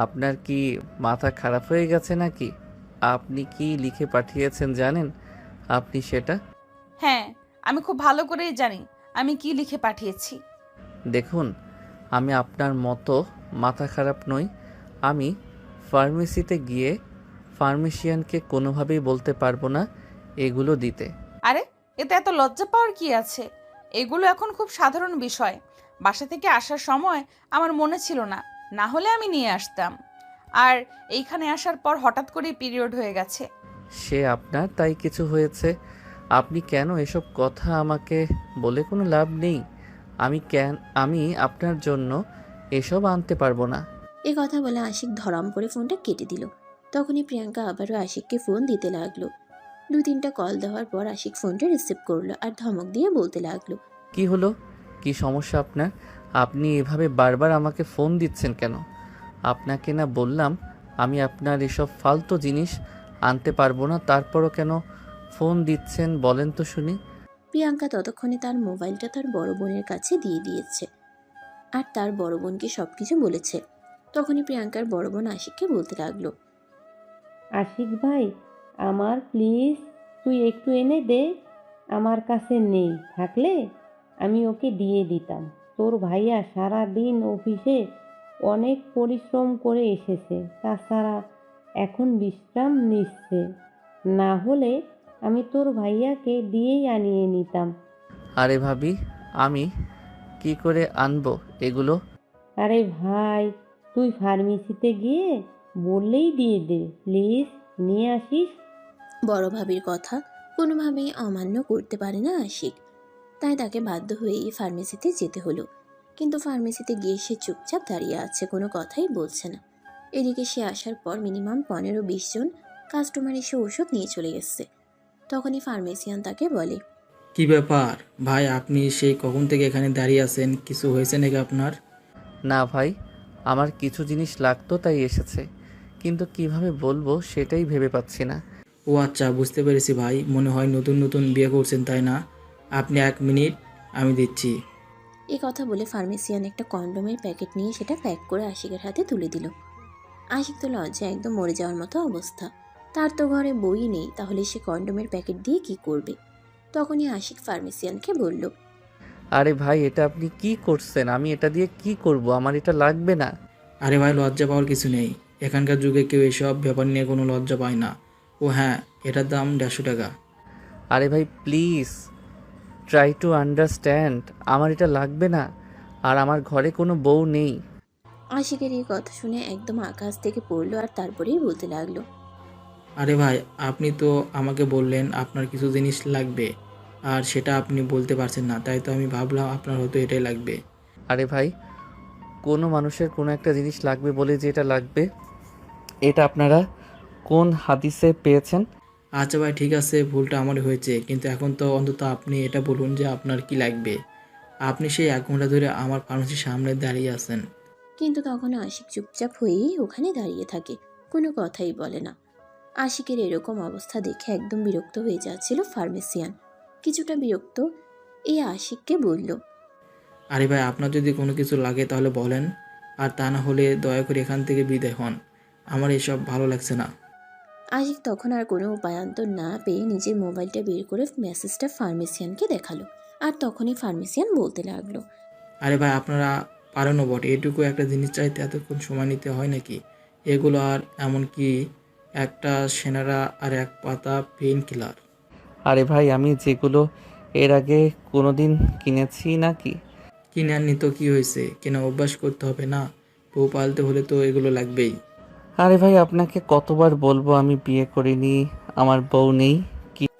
আপনার কি মাথা খারাপ হয়ে গেছে নাকি? আপনি কি লিখে পাঠিয়েছেন জানেন আপনি সেটা? হ্যাঁ, আমি খুব ভালো করেই জানি আমি কি লিখে পাঠিয়েছি। দেখুন, আমি আপনার মতো মাথা খারাপ নই। আমি ফার্মেসিতে গিয়ে ফার্মেসিয়ানকে কোনোভাবেই বলতে পারবো না এগুলো দিতে। আরে, এতে এত লজ্জা পাওয়ার কি আছে? এগুলো এখন খুব সাধারণ বিষয়। বাসা থেকে আসার সময় আমার মনে ছিল না, না হলে আমি নিয়ে আসতাম। আর এইখানে আসার পর হঠাৎ করেই পিরিয়ড হয়ে গেছে। সে আপনার তাই কিছু হয়েছে। আপনি কেন এসব কথা আমাকে বলে কোনো লাভ নেই। আমি আপনার জন্য এসব আনতে পারবো না। এ কথা বলে আশিক ধরাম করে ফোনটা কেটে দিল। তখনই প্রিয়াঙ্কা আবারও আশিককে ফোন দিতে লাগলো। 2-3টা কল দেওয়ার পর আশিক ফোনটা রিসিভ করলো আর ধমক দিয়ে বলতে লাগলো, কি হলো? কি সমস্যা আপনার? আপনি এভাবে বারবার আমাকে ফোন দিচ্ছেন কেন? আপনাকে না বললাম আমি আপনার এসব ফালতু জিনিস আনতে পারবো না, তারপরও কেন ফোন দিচ্ছেন বলেন তো শুনি? প্রিয়াঙ্কা ততক্ষণে তার মোবাইলটা তার বড় বোনের কাছে দিয়ে দিয়েছে আর তার বড় বোনকে সবকিছু বলেছে। তখনই প্রিয়াঙ্কার বড় বোন আশিককে বলতে লাগলো, আশিক ভাই, আমার প্লিজ তুই একটু এনে দে। আমার কাছে নেই, থাকলে আমি ওকে দিয়ে দিতাম। তোর ভাইয়া সারা দিন অফিসে অনেক পরিশ্রম করে এসেছে, তাছাড়া এখন বিশ্রাম নিচ্ছে। না হলে আমি তোর ভাইয়াকে দিয়েই আনিয়ে নিতাম। আরে ভাবি, আমি কি করে আনবো এগুলো? আরে ভাই, তুই ফার্মেসিতে গিয়ে বললেই দিয়ে দে, প্লিজ নিয়ে আসিস। বড় ভাবির কথা কোনোভাবেই অমান্য করতে পারে না আশিক, তাই তাকে বাধ্য হয়েই ফার্মেসিতে যেতে হলো। কিন্তু ফার্মেসিতে গিয়ে সে চুপচাপ দাঁড়িয়ে আছে, কোনো কথাই বলছে না। এদিকে সে আসার পর মিনিমাম 15-20 জন কাস্টমার এসে ওষুধ নিয়ে চলে গেছে। তখনই ফার্মেসিয়ান তাকে বলে, কি ব্যাপার ভাই, আপনি সেই কখন থেকে এখানে দাঁড়িয়ে আছেন? কিছু হয়েছে নাকি আপনার? না ভাই, আমার কিছু জিনিস লাগতো তাই এসেছে, কিন্তু কিভাবে বলবো সেটাই ভেবে পাচ্ছি না। ও আচ্ছা, বুঝতে পেরেছি ভাই, মনে হয় নতুন নতুন বিয়ে করছেন তাই না? আপনি 1 মিনিট, আমি দিচ্ছি। এ কথা বলে ফার্মেসিয়ান একটা কন্ডোমের প্যাকেট নিয়ে সেটা প্যাক করে আশিকের হাতে তুলে দিল। আশিক তো লজ্জায় একদম মরে যাওয়ার মতো অবস্থা। তার তো ঘরে বই নেই, তাহলে সে কন্ডোমের প্যাকেট দিয়ে কি করবে? তখনই আশিক ফার্মেসিয়ানকে বলল, আরে ভাই, এটা আপনি কি করছেন? আমি এটা দিয়ে কি করব? আমার এটা লাগবে না। আরে ভাই, লজ্জা পাওয়ার কিছু নেই। এখানকার যুগে কেউ এসব ব্যাপার নিয়ে কোনো লজ্জা পায় না। ও হ্যাঁ, এটার দাম 150 টাকা। আরে ভাই প্লিজ ট্রাই টু আন্ডারস্ট্যান্ড, আমার এটা লাগবে না। আর আমার ঘরে কোনো বউ নেই। আশিকের এই কথা শুনে একদম আকাশ থেকে পড়লো আর তারপরেই বলতে লাগলো, আরে ভাই, আপনি তো আমাকে বললেন আপনার কিছু জিনিস লাগবে, আর সেটা আপনি বলতে পারছেন না, তাই তো আমি ভাবলাম আপনার হয়তো এটাই লাগবে। আরে ভাই, কোনো মানুষের কোনো একটা জিনিস লাগবে বলে যে এটা লাগবে, এটা আপনারা কোন হাদিসে পেয়েছেন? আচ্ছা ভাই, ঠিক আছে, ভুলটা আমারই হয়েছে, কিন্তু এখন তো অন্তত আপনি এটা বলুন যে আপনার কি লাগবে। আপনি সেই 1 ঘন্টা ধরে আমার ফার্মেসির সামনে দাঁড়িয়ে আছেন। কিন্তু তখন আশিক চুপচাপ হয়েই ওখানে দাঁড়িয়ে থাকে, কোনো কথাই বলে না। আশিকের এরকম অবস্থা দেখে একদম বিরক্ত হয়ে যাচ্ছিল ফার্মেসিয়ান। কিছুটা বিরক্ত এই আশিককে বলল, আরে ভাই, আপনার যদি কোনো কিছু লাগে তাহলে বলেন, আর তা না হলে দয়া করে এখান থেকে বিদায় হন। আমার এসব ভালো লাগছে না। আশিক তখন আর কোনো উপায়ান্তর না পেয়ে নিজের মোবাইলটা বের করে মেসেজটা ফার্মেসিয়ানকে দেখালো। আর তখনই ফার্মেসিয়ান বলতে লাগলো, আরে ভাই, আপনারা পারেনও বটে, এটুকু একটা জিনিস চাইতে এতক্ষণ সময় নিতে হয় নাকি? এগুলো আর এমনকি একটা সেনারা আর 1 পাতা পেইন কিলার। আরে ভাই, আমি যেগুলো এর আগে কোনোদিন কিনেছি নাকি? কিনে আননি তো কি হয়েছে? কেনা অভ্যাস করতে হবে না? বউ পালতে হলে তো এগুলো লাগবেই। আরে ভাই, আপনাকে কতবার বলবো আমি বিয়ে করিনি, আমার বউ নেই।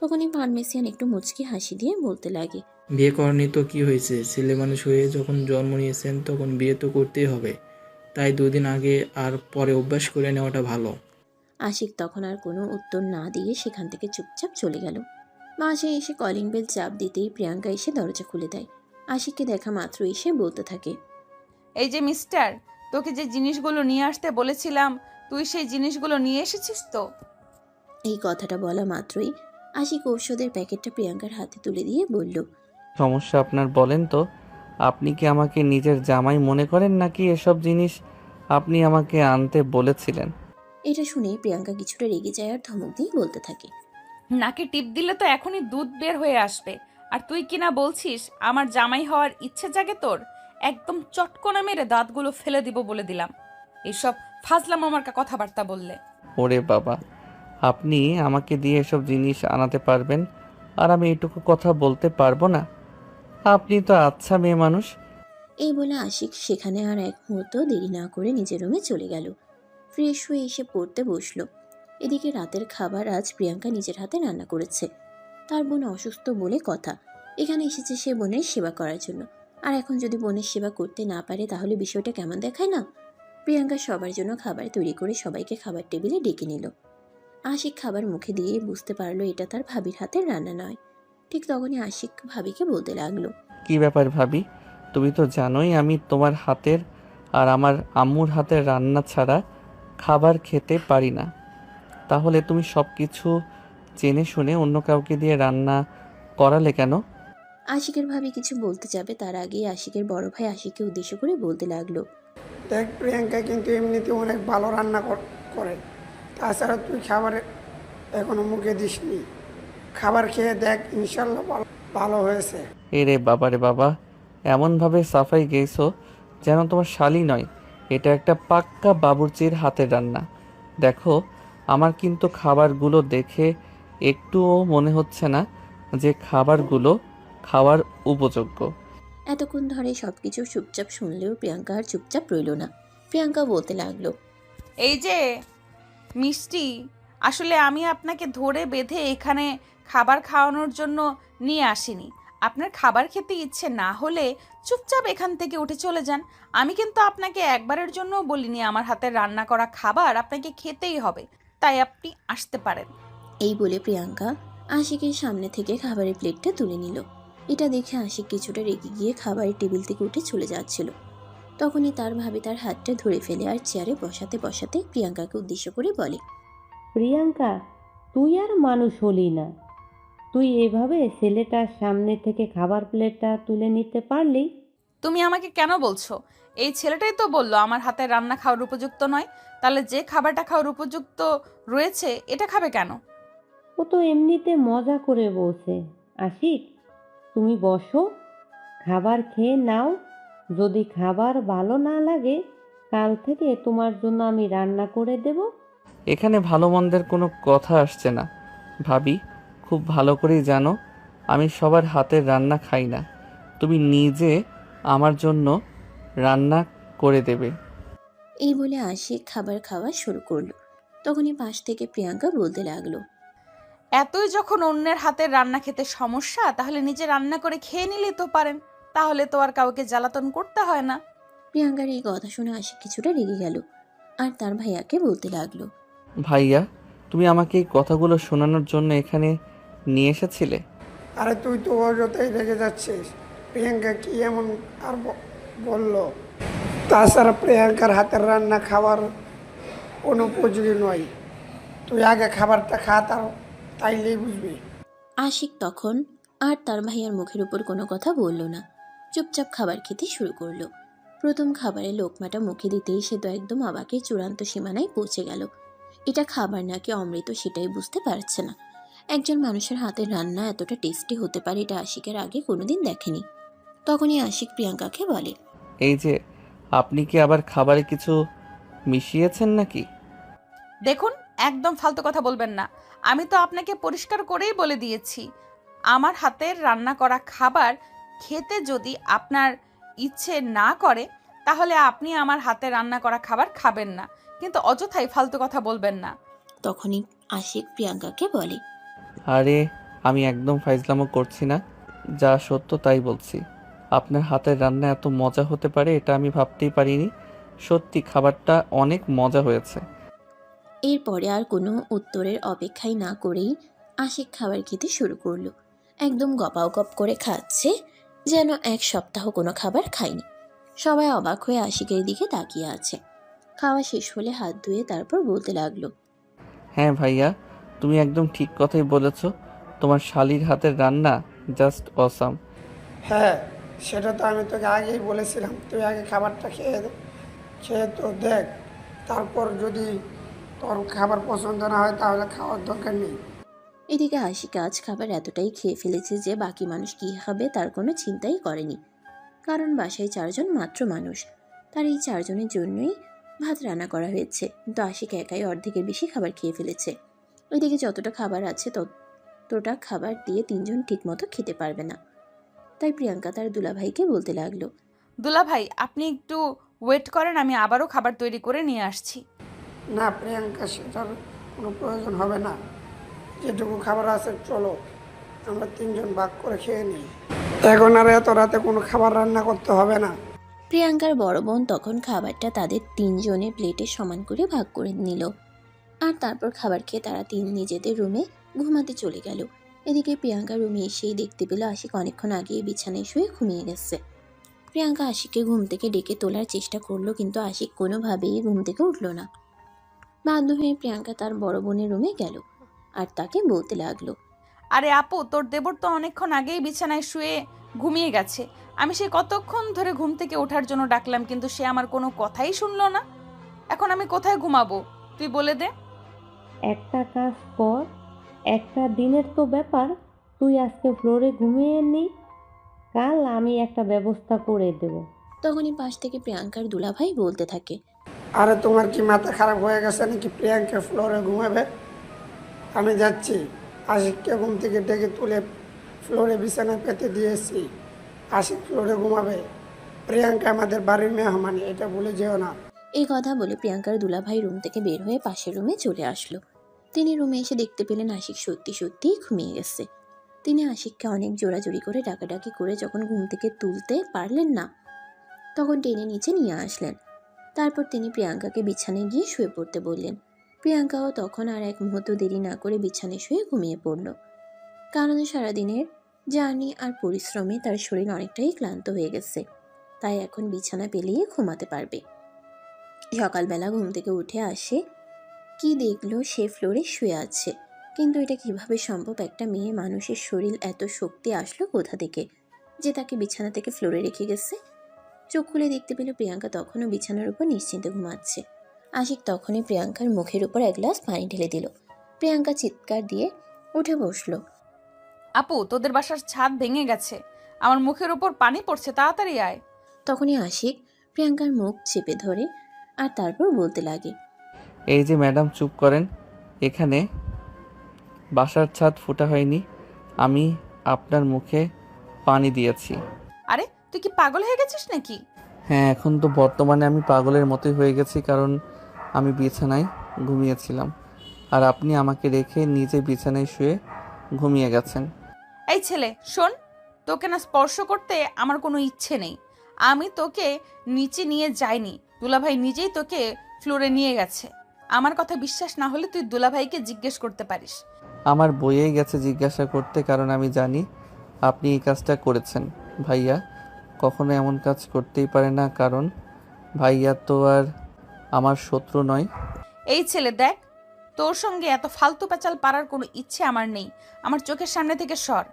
তখনই ফার্মেসিয়ান একটু মুচকি হাসি দিয়ে বলতে লাগে, বিয়ে করেনি তো কি হয়েছে? ছেলে মানুষ হয়ে যখন জন্ম নিয়েছেন তখন বিয়ে তো করতেই হবে। তাই 2 দিন আগে আর পরে অভ্যাস করে নেওয়াটা ভালো। আশিক তখন আর কোনো উত্তর না দিয়ে সেখান থেকে চুপচাপ চলে গেল। বাসায় এসে কলিং বেল চাপ দিতেই প্রিয়াঙ্কা এসে দরজা খুলে দেয়। আশিককে দেখা মাত্র এসে বলতে থাকে, এই যে মিস্টার, তোকে যে জিনিসগুলো নিয়ে আসতে বলেছিলাম, তুই সেই জিনিসগুলো নিয়ে এসেছিস তো? এই কথাটা বলা মাত্রই আশিক ঔষধের প্যাকেটটা প্রিয়াঙ্কার হাতে তুলে দিয়ে বলল, সমস্যা আপনার বলেন তো? আপনি কি আমাকে নিজের জামাই মনে করেন নাকি এসব জিনিস আপনি আমাকে আনতে বলেছিলেন। এটা শুনে প্রিয়াঙ্কা কিছুটা রেগে যায় আর ধমক দিয়ে বলতে থাকে। নাকে টিপ দিলে তো এখনই দুধ বের হয়ে আসবে, আর তুই কিনা বলছিস আমার জামাই হওয়ার ইচ্ছে জাগে তোর? একদম চটকনা মেরে দাঁতগুলো ফেলে দিব বলে দিলাম এসব ফাজলাম আমার কথাবার্তা বললে। ওরে বাবা, আপনি আমাকে দিয়ে এসব জিনিস আনাতে পারবেন আর আমি এটুকু কথা বলতে পারবো না? আপনি তো আচ্ছা মেয়ে মানুষ। এই বলে আশিক সেখানে আর এক মুহূর্ত দেরি না করে নিজের রুমে চলে গেল। ফ্রেশ হয়ে এসে পড়তে বসলো। এদিকে রাতের খাবার আজ প্রিয়াঙ্কা নিজের হাতে রান্না করেছে। তার বোন অসুস্থ বলে কথা, এখানে এসেছে সে বোনের সেবা করার জন্য। আর এখন যদি বোনের সেবা করতে না পারে তাহলে বিষয়টা কেমন দেখায় না? প্রিয়াঙ্কা সবার জন্য খাবার তৈরি করে সবাইকে খাবার টেবিলে ডেকে নিল। আশিক খাবার মুখে দিয়ে বুঝতে পারলো এটা তার ভাবির হাতের রান্না নয়। ঠিক তখনই আশিক ভাবিকে বলতে লাগলো। কি ব্যাপার ভাবি, তুমি তো জানোই আমি তোমার হাতের আর আমার আম্মুর হাতের রান্না ছাড়া খাবার খেতে পারি না। তাহলে তুমি সব কিছু জেনে শুনে অন্য কাউকে দিয়ে রান্না করালে কেন? আশিকের ভাবি কিছু বলতে যাবে তার আগেই আশিকের বড় ভাই আশিককে উদ্দেশ্য করে বলতে লাগলো। দেখ, প্রিয়াঙ্কা কিন্তু এমনিতে অনেক ভালো রান্না করে। তাছাড়া তুই খাবার এখনো মুখে দিসনি, খাবার খেয়ে দেখ, ইনশাল্লাহ ভালো হয়েছে। এরে বাবা রে বাবা, এমনভাবে সাফাই গেছো যেন তোমার শালি নয়, এটা একটা পাক্কা বাবুর্চির হাতের রান্না। দেখো, আমার কিন্তু খাবারগুলো দেখে একটুও মনে হচ্ছে না যে খাবারগুলো খাওয়ার উপযোগ্য। এতক্ষণ ধরে সবকিছু চুপচাপ শুনলেও প্রিয়াঙ্কা আর চুপচাপ রইল না। প্রিয়াঙ্কা বলতে লাগলো। এই যে মিষ্টি, আসলে আমি আপনাকে ধরে বেঁধে এখানে খাবার খাওয়ানোর জন্য নিয়ে আসিনি। আপনার খাবার খেতে ইচ্ছে না হলে চুপচাপ এখান থেকে উঠে চলে যান। আমি কিন্তু আপনাকে একবারের জন্যও বলিনি আমার হাতের রান্না করা খাবার আপনাকে খেতেই হবে, তাই আপনি আসতে পারেন। এই বলে প্রিয়াঙ্কা আশিকের সামনে থেকে খাবারের প্লেটটা তুলে নিল। এটা দেখে আশিক কিছুটা রেগে গিয়ে খাবারের টেবিল থেকে উঠে চলে যাচ্ছিল। তখনই তার ভাবি তার হাতটা ধরে ফেলে আর চেয়ারে বসাতে বসাতে প্রিয়াঙ্কাকে উদ্দেশ্য করে বলে। প্রিয়াঙ্কা, তুই আর মানুষ হলি না। তুই এভাবে ছেলেটার সামনে থেকে খাবার প্লেটটা তুলে নিতে পারলি? তুমি আমাকে কেন বলছো? এই ছেলেটাই তো বললো আমার হাতের রান্না খাওয়ার উপযুক্ত নয়, তাহলে যে খাবারটা খাওয়ার উপযুক্ত রয়েছে এটা খাবে কেন? ও তো এমনিতে মজা করে বলছে। আশিক, তুমি বসো, খাবার খেয়ে নাও। যদি খাবার ভালো না লাগে কাল থেকে তোমার জন্য আমি রান্না করে দেব। এখানে ভালো মন্দের কোনো কথা আসছে না ভাবি, খুব ভালো করেই জানো আমি সবার হাতের রান্না খাই না। তুমি নিজে আমার জন্য রান্না করে দেবে। এই বলে আশিক খাবার খাওয়া শুরু করলো। তখনই পাশ থেকে প্রিয়াঙ্কা বলতে লাগলো। এতই যখন অন্যের হাতের রান্না খেতে সমস্যা, তাহলে নিজে রান্না করে খেয়ে নিলেই তো পারেন, তাহলে তো আর কাউকে জ্বালাতন করতে হয় না। প্রিয়াঙ্কার এই কথা শুনে আশিক কিছুটা রেগে গেল আর তার ভাইয়াকে বলতে লাগলো। ভাইয়া, তুমি আমাকে এই কথাগুলো শোনানোর জন্য এখানে নিয়ে এসেছিলে? আরে তুই তো অযথাই রেগে যাচ্ছিস। প্রিয়াঙ্কা কি এমন আর বললো? তাছাড়া প্রিয়াঙ্কার হাতের রান্না খাবার অনুপযোগী নয়। তুই আগে খাবারটা খা, তাইলেই বুঝবি। আশিক তখন আর তার ভাইয়ার মুখের উপর কোনো কথা বলল না, চুপচাপ খাবার খেতে শুরু করলো। প্রথম খাবারের লোকমাটা মুখে দিতেই সে তো একদম অবাকের চূড়ান্ত সীমানায় পৌঁছে গেল। এটা খাবার নাকি অমৃত সেটাই বুঝতে পারছে না। একজন মানুষের হাতের রান্না এতটা টেস্টি হতে পারে এটা আশিকের আগে কোনোদিন দেখেনি। তখনই আশিক প্রিয়াঙ্কাকে বলে। এই যে, আপনি কি আবার খাবারে কিছু মিশিয়েছেন নাকি? দেখুন, একদম ফালতু কথা বলবেন না। আমি তো আপনাকে পরিষ্কার করেই বলে দিয়েছি, আমার হাতের রান্না করা খাবার খেতে যদি আপনার ইচ্ছে না করে তাহলে আপনি আমার হাতে রান্না করা খাবার খাবেন না, কিন্তু অযথাই ফালতু কথা বলবেন না। তখনই আশিক প্রিয়াঙ্কাকে বলে। আরে, আমি একদম ফাইজলামো করছি না, যা সত্য তাই বলছি। আপনার হাতের রান্না এত মজা হতে পারে এটা আমি ভাবতেই পারিনি। সত্যি খাবারটা অনেক মজা হয়েছে। এরপরে আর কোনো উত্তরের অপেক্ষাই না করেই আশিক খাবার খেতে শুরু করলো। একদম গপাও গপ করে খাচ্ছে, যেন এক সপ্তাহ কোনো খাবার খায়নি। সবাই অবাক হয়ে আশিকের দিকে তাকিয়ে আছে। খাওয়া শেষ হলে হাত ধুয়ে তারপর বলতে লাগলো। হ্যাঁ ভাইয়া, তুমি একদম ঠিক কথাই বলেছ। তোমার শালির হাতের রান্না জাস্ট অসাম। হ্যাঁ, সেটা তো আমি তোকে আগেই বলেছিলাম। তুই আগে খাবারটা খেয়ে খেয়ে তো দেখ, তারপর যদি তোর খাবার পছন্দ না হয় তাহলে খাওয়ার দরকার নেই। এদিকে আশিক আজ খাবার এতটাই খেয়ে ফেলেছে যে বাকি মানুষ কী খাবে তার কোনো চিন্তাই করেনি। কারণ বাসায় 4 জন মাত্র মানুষ, তার এই 4 জনের জন্যই ভাত রান্না করা হয়েছে, কিন্তু আশিক একাই অর্ধেকের বেশি খাবার খেয়ে ফেলেছে। ওইদিকে যতটা খাবার আছে ততটা খাবার দিয়ে 3 জন ঠিকমতো খেতে পারবে না। তাই প্রিয়াঙ্কা তার দুলাভাইকে বলতে লাগলো, দুলাভাই আপনি একটু ওয়েট করেন, আমি আবারও খাবার তৈরি করে নিয়ে আসছি। না প্রিয়াঙ্কা, সেটার কোনো প্রয়োজন হবে না। যেটুকু খাবার আছে চলো আমরা 3 জন ভাগ করে খেয়ে নিই। এখন আর এত রাতে কোনো খাবার রান্না করতে হবে না। প্রিয়াঙ্কার বড় বোন তখন খাবারটা তাদের 3 জনের প্লেটে সমান করে ভাগ করে নিল। আর তারপর খাবার খেয়ে তারা নিজেদের রুমে ঘুমাতে চলে গেল। এদিকে প্রিয়াঙ্কা রুমে এসেই দেখতে পেল আশিক অনেকক্ষণ আগে বিছানায় শুয়ে ঘুমিয়ে গেছে। প্রিয়াঙ্কা আশিককে ঘুম থেকে ডেকে তোলার চেষ্টা করলো, কিন্তু আশিক কোনোভাবেই ঘুম থেকে উঠল না। বাধ্য হয়ে প্রিয়াঙ্কা তার বড় বোনের রুমে গেল আর তাকে বলতে লাগলো, আরে আপু, তোর দেবর তো অনেকক্ষণ আগেই বিছানায় শুয়ে ঘুমিয়ে গেছে। আমি সে কতক্ষণ ধরে ঘুম থেকে ওঠার জন্য ডাকলাম, কিন্তু সে আমার কোনো কথাই শুনলো না। এখন আমি কোথায় ঘুমাবো তুই বলে দে। একটা কাজ কর, একটা দিনের তো ব্যাপার, তুই আজকে ফ্লোরে ঘুমিয়ে নি, কাল আমি একটা ব্যবস্থা করে দেব। তখনই পাশ থেকে প্রিয়াঙ্কার দুলাভাই বলতে থাকে, আরে তোমার কি মাথা খারাপ হয়ে গেছে নাকি? প্রিয়াঙ্কা ফ্লোরে ঘুমাবে? আমি যাচ্ছি, আশিককে ঘুম থেকে ডেকে তুলে ফ্লোরে বিছানায় পেতে দিয়েছি। আশিক ফ্লোরে ঘুমাবে। প্রিয়াঙ্কা আমাদের বাড়ির মেহমান, এটা ভুলে যেও না। এই কথা বলে প্রিয়াঙ্কার দুলাভাই রুম থেকে বের হয়ে পাশের রুমে চলে আসলো। তিনি রুমে এসে দেখতে পেলেন আশিক সত্যি সত্যিই ঘুমিয়ে গেছে। তিনি আশিককে অনেক জোরাজোরি করে ডাকাডাকি করে যখন ঘুম থেকে তুলতে পারলেন না, তখন টেনে নিচে নিয়ে আসলেন। তারপর তিনি প্রিয়াঙ্কাকে বিছানায় গিয়ে শুয়ে পড়তে বললেন। প্রিয়াঙ্কাও তখন আর এক মুহূর্ত দেরি না করে বিছানায় শুয়ে ঘুমিয়ে পড়ল। কারণ সারাদিনের জার্নি আর পরিশ্রমে তার শরীর অনেকটাই ক্লান্ত হয়ে গেছে, তাই এখন বিছানা পেলেই ঘুমাতে পারবে। সকালবেলা ঘুম থেকে উঠে আসে, কি দেখলো সে ফ্লোরে শুয়ে আছে। কিন্তু এটা কিভাবে সম্ভব? একটা মেয়ে মানুষের শরীর এত শক্তি আসলো কোথা থেকে যে তাকে বিছানা থেকে ফ্লোরে রেখে গেছে? চোখ খুলে দেখতে পেল প্রিয়াঙ্কা তখনও বিছানার উপর নিশ্চিন্তে ঘুমাচ্ছে। আশিক তখনই প্রিয়াঙ্কার মুখের উপর এক গ্লাস পানি ঢেলে দিল। প্রিয়াঙ্কা চিৎকার দিয়ে উঠে বসলো। আপু, তোদের বাসার ছাদ ভেঙে গেছে, আমার মুখের উপর পানি পড়ছে, তাড়াতাড়ি আয়। তখনই আশিক প্রিয়াঙ্কার মুখ চেপে ধরে আর তারপর বলতে লাগে, এই যে ম্যাডাম চুপ করেন, এখানে বাসার ছাদ ফোটা হয়নি, আমি আপনার মুখে পানি দিয়েছি। আরে তুই কি পাগল হয়ে গেছিস নাকি? হ্যাঁ, এখন তো বর্তমানে আমি পাগলের মতোই হয়ে গেছি, কারণ আমি বিছানায় ঘুমিয়েছিলাম আর আপনি আমাকে রেখে নিজে বিছানায় শুয়ে ঘুমিয়ে গেছেন। এই ছেলে শোন, তোকে না স্পর্শ করতে আমার কোনো ইচ্ছে নেই। আমি তোকে নিচে নিয়ে যাইনি, দুলাভাই নিজেই তোকে ফ্লোরে নিয়ে গেছে। আমার কথা বিশ্বাস না হলে তুই দুলাভাইকে জিজ্ঞেস করতে পারিস। আমার বইয়েই গেছে জিজ্ঞাসা করতে, কারণ আমি জানি আপনি এই কাজটা করেছেন। ভাইয়া কখনো এমন কাজ করতেই পারে না, কারণ ভাইয়া তো আর আমার শত্রু নয়। এই ছেলে দেখ, তোর সঙ্গে এত ফালতু প্যাচাল পারার কোনো ইচ্ছে আমার নেই, আমার চোখের সামনে থেকে সর।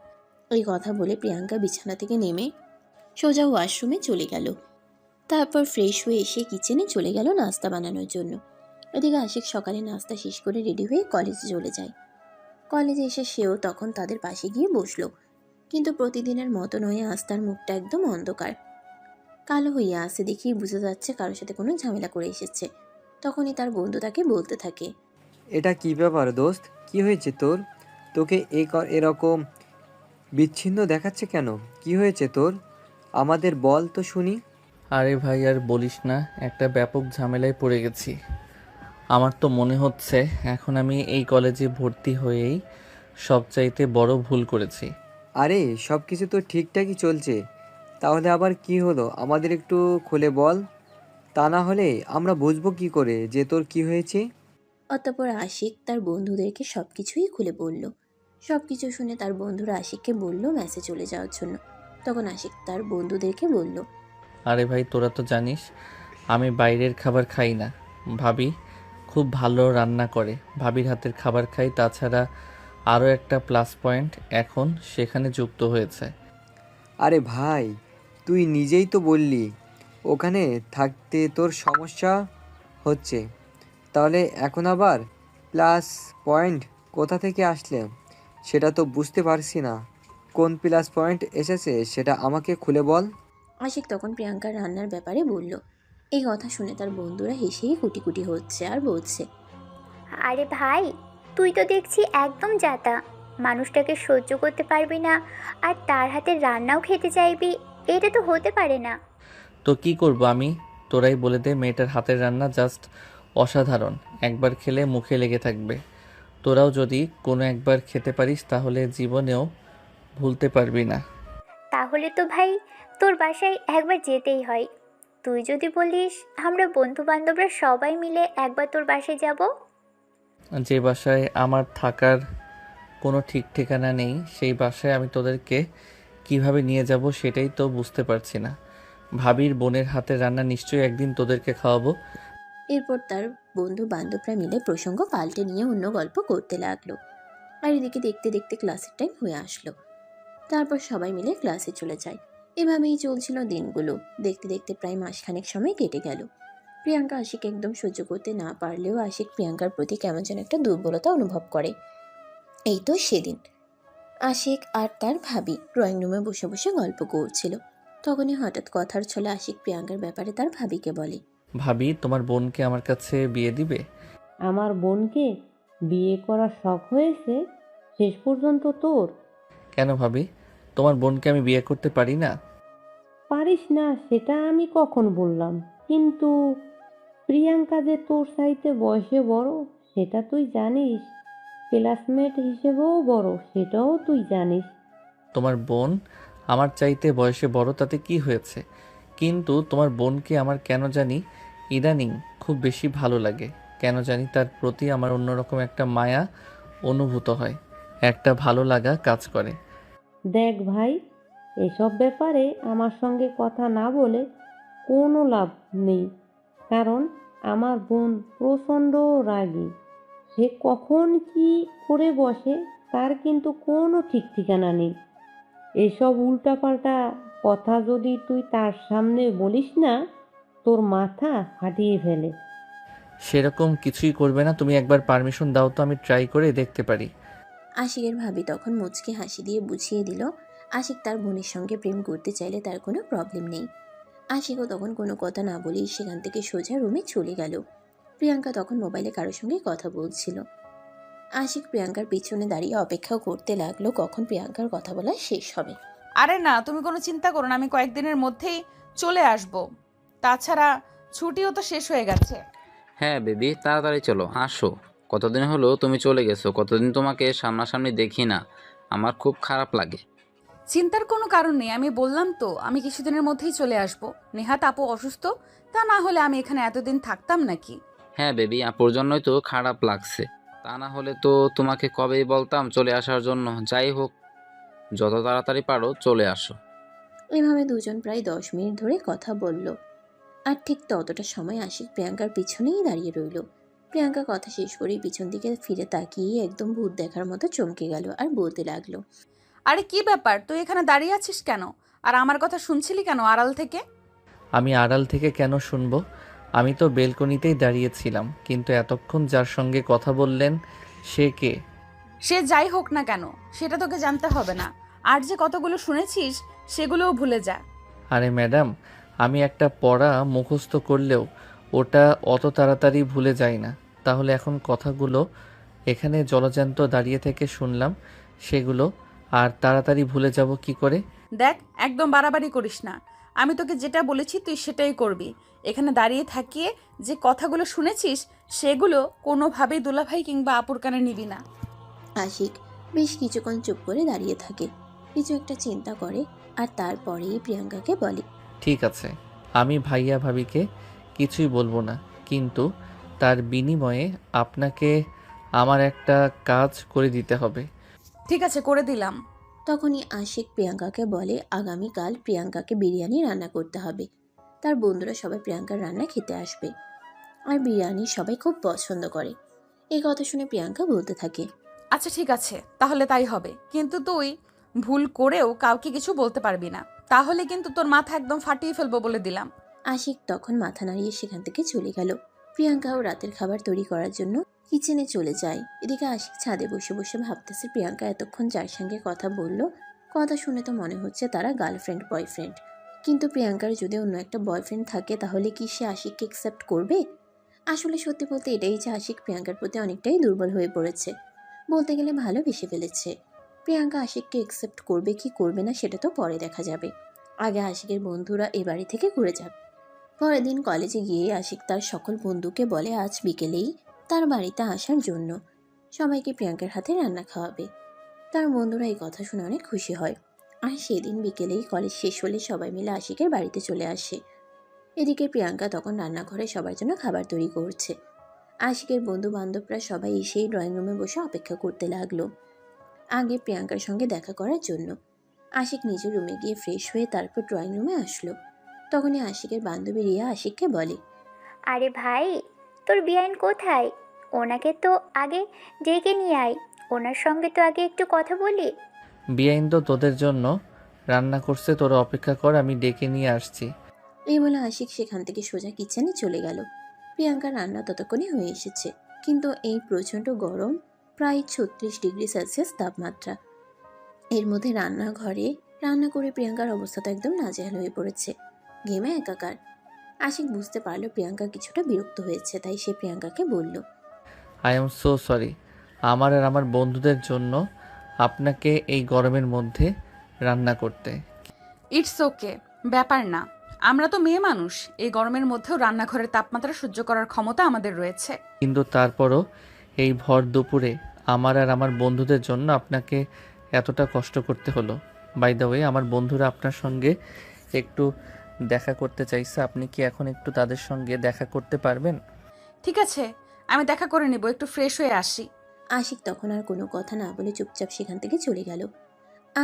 এই কথা বলে প্রিয়াঙ্কা বিছানা থেকে নেমে সোজা ওয়াশরুমে চলে গেল। তারপর ফ্রেশ হয়ে এসে কিচেনে চলে গেল নাস্তা বানানোর জন্য। এদিকে আশিক সকালে নাস্তা শেষ করে রেডি হয়ে কলেজে চলে যায়। কলেজে এসে সেও তখন তাদের পাশে গিয়ে বসলো, কিন্তু প্রতিদিনের মতো নয়, আজ তার মুখটা একদম অন্ধকার কালো হইয়া আছে। দেখেই বোঝা যাচ্ছে কারোর সাথে কোনো ঝামেলা করে এসেছে। তখনই তার বন্ধু তাকে বলতে থাকে, এটা কি ব্যাপার দোস্ত, কি হয়েছে তোর? তোকে এরকম বিচ্ছিন্ন দেখাচ্ছে কেন? কি হয়েছে তোর? আমাদের বল তো শুনি। আরে ভাই আর বলিস না, একটা ব্যাপক ঝামেলায় পড়ে গেছি। আমার তো মনে হচ্ছে এখন আমি এই কলেজে ভর্তি হয়েই সবচাইতে বড় ভুল করেছি। আরে সব কিছু তো ঠিকঠাকই চলছে, তাহলে আবার কি হলো? আমাদের একটু খুলে বল, তা না হলে আমরা বুঝবো কি করে যে তোর কি হয়েছে। অতঃপর আশিক তার বন্ধুদেরকে সবকিছুই খুলে বলল। সবকিছু শুনে তার বন্ধুরা আশিককে বলল ম্যাচে চলে যাওয়ার জন্য। তখন আশিক তার বন্ধুদেরকে বলল, আরে ভাই তোরা তো জানিস আমি বাইরের খাবার খাই না, ভাবি খুব ভালো রান্না করে, ভাবির হাতের খাবার খাই। তাছাড়া আরও একটা প্লাস পয়েন্ট এখন সেখানে যুক্ত হয়েছে। আরে ভাই, তুই নিজেই তো বললি ওখানে থাকতে তোর সমস্যা হচ্ছে। তাহলে এখন আবার প্লাস পয়েন্ট কোথা থেকে আসলে সেটা তো বুঝতে পারছি না। কোন প্লাস পয়েন্ট এসেছে সেটা আমাকে খুলে বল। আশিক তখন প্রিয়াঙ্কার রান্নার ব্যাপারে বলল। এই কথা শুনে তার বন্ধুরা হেসেই কুটি কুটি হচ্ছে আর বলছে, আরে ভাই, তুই তো দেখছি একদম জাতা। মানুষটাকে সহ্য করতে পারবি না আর তার হাতে রান্নাও খেতে চাইবি, এটা তো হতে পারে না। তো কি করব আমি? তোরাই বলে দে, মেয়েটার হাতের রান্না জাস্ট অসাধারণ, একবার খেলে মুখে লেগে থাকবে। তোরাও যদি কোনো একবার খেতে পারিস তাহলে জীবনেও ভুলতে পারবি না। তাহলে তো ভাই তোর বাসায় একবার যেতেই হয়। তুই যদি বলিস আমরা বন্ধু বান্ধবরা সবাই মিলে একবার তোর বাসায় যাব। যে বাসায় আমার থাকার কোনো ঠিক ঠিকানা নেই, সেই বাসায় আমি তোদেরকে কিভাবে নিয়ে যাব সেটাই তো বুঝতে পারছি না। ভাবির বোনের হাতের রান্না নিশ্চয়ই একদিন তোদেরকে খাওয়াবো। এরপর তার বন্ধু বান্ধবরা মিলে প্রসঙ্গ পাল্টে নিয়ে অন্য গল্প করতে লাগলো। আর এদিকে দেখতে দেখতে ক্লাসের টাইম হয়ে আসলো। তারপর সবাই মিলে ক্লাসে চলে যায়। এভাবেই চলছিল দিনগুলো। দেখতে দেখতে প্রায় মাসখানেক সময় কেটে গেল। প্রিয়াঙ্কা আশিক একদম সহ্য করতে না পারলেও আশিক প্রিয়াঙ্কার প্রতি কেমন যেন একটা দুর্বলতা অনুভব করে। এই তো সেদিন আশিক আর তার ভাবি ড্রয়িং রুমে বসে বসে গল্প করছিল। তখনই হঠাৎ কথার ছলে আশিক প্রিয়াঙ্কার ব্যাপারে তার ভাবিকে বলে, ভাবি, তোমার বোনকে আমার কাছে বিয়ে দিবে? আমার বোনকে বিয়ে করার শখ হয়েছে শেষ পর্যন্ত তোর? কেন ভাবি, তোমার বোনকে আমি বিয়ে করতে পারি না? পারিস না সেটা আমি কখন বললাম, কিন্তু প্রিয়াঙ্কা যে তোর চাইতে বয়সে বড় সেটা তুই জানিস, ক্লাসমেট হিসেবেও বড় সেটাও তুই জানিস। তোমার বোন আমার চাইতে বয়সে বড়, তাতে কি হয়েছে? কিন্তু তোমার বোনকে আমার কেন জানি ইদানিং খুব বেশি ভালো লাগে। কেন জানি তার প্রতি আমার অন্যরকম একটা মায়া অনুভূত হয়, একটা ভালো লাগা কাজ করে। দেখ ভাই, এসব ব্যাপারে আমার সঙ্গে কথা না বলে কোনো লাভ নেই, কারণ আমার বোন প্রচণ্ড রাগী। সে কখন কি করে বসে তার কিন্তু কোনো ঠিক ঠিকানা নেই। এসব উল্টাপাল্টা কথা যদি তুই তার সামনে বলিস না, তোর মাথা ফাটিয়ে ফেলে। সেরকম কিছুই করবে না, তুমি একবার পারমিশন দাও তো, আমি ট্রাই করে দেখতে পারি। আশিকের ভাবি তখন মুচকি হাসি দিয়ে বুঝিয়ে দিল আশিক তার বোনের সঙ্গে প্রেম করতে চাইলে তার কোনো প্রবলেম নেই। আশিকও তখন কোনো কথা না বলেই সেখান থেকে সোজা রুমে চলে গেল। প্রিয়াঙ্কা তখন মোবাইলে কারোর সঙ্গে কথা বলছিল। আশিক প্রিয়াঙ্কার পিছনে দাঁড়িয়ে অপেক্ষাও করতে লাগলো কখন প্রিয়াঙ্কার কথা বলা শেষ হবে। আরে না, তুমি কোনো চিন্তা করো না, আমি কয়েকদিনের মধ্যেই চলে আসব। তাছাড়া ছুটিও তো শেষ হয়ে গেছে। হ্যাঁ বেবি, তাড়াতাড়ি চলো, আসো। কতদিন হলো তুমি চলে গেছো, কতদিন তোমাকে সামনাসামনি দেখি না, আমার খুব খারাপ লাগে। চিন্তার কোনো কারণ নেই, আমি বললাম তো আমি কিছুদিনের মধ্যেই চলে আসব। নেহাত আপু অসুস্থ, তা না হলে আমি এখানে এতদিন থাকতাম নাকি? হ্যাঁ বেবি, আপুর জন্যই তো খারাপ লাগছে, তা না হলে তো তোমাকে কবেই বলতাম চলে আসার জন্য। যাই হোক, যত তাড়াতাড়ি পারো চলে আসো। এভাবে দুজন প্রায় 10 মিনিট ধরে কথা বলল। আর ঠিক ততটা সময় আশিক প্রিয়াঙ্কার পিছনেই দাঁড়িয়ে রইল। প্রিয়াঙ্কা কথা শেষ করেই পিছন দিকে ফিরে তাকিয়ে একদম ভূত দেখার মতো চমকে গেল আর বলতে লাগলো, আরে কি ব্যাপার, তুই এখানে দাঁড়িয়ে আছিস কেন? আর আমার কথা শুনছিলি কেন আড়াল থেকে? আমি আড়াল থেকে কেন শুনবো? আমি তো বেলকনিতেই দাঁড়িয়েছিলাম, কিন্তু এতক্ষণ যার সঙ্গে কথা বললেন সে কে? সে যাই হোক না কেন সেটা তোকে জানতে হবে না। আর যে কতগুলো শুনেছিস সেগুলোও ভুলে যা। আরে ম্যাডাম, আমি একটা পড়া মুখস্থ করলেও ওটা অত তাড়াতাড়ি ভুলে যাই না। তাহলে এখন কথাগুলো এখানে জলজ্যান্ত দাঁড়িয়ে থেকে শুনলাম, সেগুলো আর তাড়াতাড়ি ভুলে যাব কি করে? দেখ, একদম বাড়াবাড়ি করিস না। আমি তোকে যেটা বলেছি তুই সেটাই করবি। এখানে দাঁড়িয়ে থাকিয়ে যে কথাগুলো শুনেছিস সেগুলো কোনোভাবেই দুলাভাই কিংবা আপুর কানে নিবি না। আশিক বেশ কিছুক্ষণ চুপ করে দাঁড়িয়ে থাকে, কিছু একটা চিন্তা করে আর তারপরেই প্রিয়াঙ্কাকে বলে, ঠিক আছে, আমি ভাইয়া ভাবিকে কিছুই বলবো না, কিন্তু তার বিনিময়ে আপনাকে আমার একটা কাজ করে দিতে হবে। ঠিক আছে, করে দিলাম। তখনই আশিক প্রিয়াঙ্কাকে বলে আগামীকাল প্রিয়াঙ্কাকে বিরিয়ানি রান্না করতে হবে। তার বন্ধুরা সবাই প্রিয়াঙ্কার রান্না খেতে আসবে আর বিরিয়ানি সবাই খুব পছন্দ করে। এই কথা শুনে প্রিয়াঙ্কা বলতে থাকে, আচ্ছা ঠিক আছে, তাহলে তাই হবে, কিন্তু তুই ভুল করেও কাউকে কিছু বলতে পারবি না, তাহলে কিন্তু তোর মাথা একদম ফাটিয়ে ফেলবো বলে দিলাম। আশিক তখন মাথা নাড়িয়ে সেখান থেকে চলে গেল। প্রিয়াঙ্কাও রাতের খাবার তৈরি করার জন্য কিচেনে চলে যায়। এদিকে আশিক ছাদে বসে বসে ভাবতেছে প্রিয়াঙ্কা এতক্ষণ যার সঙ্গে কথা বলল, কথা শুনে তো মনে হচ্ছে তারা গার্লফ্রেন্ড বয়ফ্রেন্ড। কিন্তু প্রিয়াঙ্কার যদি অন্য একটা বয়ফ্রেন্ড থাকে তাহলে কি সে আশিককে অ্যাকসেপ্ট করবে? আসলে সত্যি বলতে এটাই যে আশিক প্রিয়াঙ্কার প্রতি অনেকটাই দুর্বল হয়ে পড়েছে, বলতে গেলে ভালোবেসে ফেলেছে। প্রিয়াঙ্কা আশিককে অ্যাকসেপ্ট করবে কি করবে না সেটা তো পরে দেখা যাবে। আগে আশিকের বন্ধুরা এ বাড়ি থেকে ঘুরে যাবে। পরের দিন কলেজে গিয়ে আশিক তার সকল বন্ধুকে বলে আজ বিকেলেই তার বাড়িতে আসার জন্য, সবাইকে প্রিয়াঙ্কার হাতে রান্না খাওয়াবে। তার বন্ধুরা এই কথা শুনে অনেক খুশি হয়। আর সেদিন বিকেলেই কলেজ শেষ হলে সবাই মিলে আশিকের বাড়িতে চলে আসে। এদিকে প্রিয়াঙ্কা তখন রান্নাঘরে সবার জন্য খাবার তৈরি করছে। আশিকের বন্ধু বান্ধবরা সবাই এসেই ড্রয়িং রুমে বসে অপেক্ষা করতে লাগলো আগে প্রিয়াঙ্কার সঙ্গে দেখা করার জন্য। আশিক নিজের রুমে গিয়ে ফ্রেশ হয়ে তারপর ড্রয়িং রুমে আসলো। তখনই আশিকের বান্ধবী রিয়া আশিককে বলে, আরে ভাই, তোর বিয়াইন কোথায়? ওনাকে তো আগে ডেকে নিয়ে আয়, ওনার সঙ্গে তো আগে একটু কথা বলি। বিয়াইন তো তোদের জন্য রান্না করছে, তোরা অপেক্ষা কর, আমি ডেকে নিয়ে আসছি। এই বলে আশিক সেখান থেকে সোজা কিচেনে চলে গেল। প্রিয়াঙ্কার রান্না ততক্ষণে হয়ে এসেছে, কিন্তু এই প্রচণ্ড গরম, প্রায় 36 ডিগ্রি সেলসিয়াস তাপমাত্রা। এর মধ্যে রান্নাঘরে রান্না করে প্রিয়াঙ্কার অবস্থা তো একদম নাজেহাল হয়ে পড়েছে, ঘেমে একাকার। আশিক বুঝতে পারলো প্রিয়াঙ্কা কিছুটা বিরক্ত হয়েছে, তাই সে প্রিয়াঙ্কাকে বলল, আই এম সো সরি, আমার আর আমার বন্ধুদের জন্য আপনাকে এই গরমের মধ্যে রান্না করতে। ইটস ওকে, ব্যাপার না। আমরা তো মেয়ে মানুষ, এই গরমের মধ্যেও রান্নাঘরের তাপমাত্রা সহ্য করার ক্ষমতা আমাদের রয়েছে। কিন্তু তারপরও এই ভর দুপুরে আমার আর আমার বন্ধুদের জন্য আপনাকে এতটা কষ্ট করতে হলো। বাই দ্য ওয়ে, আমার বন্ধুরা আপনার সঙ্গে একটু দেখা করতে চাইছে, আপনি কি এখন একটু তাদের সঙ্গে দেখা করতে পারবেন? ঠিক আছে, আমি দেখা করে নেব, একটু ফ্রেশ হয়ে আসি। আশিক তখন আর কোনো কথা না বলে চুপচাপ সেখান থেকে চলে গেল।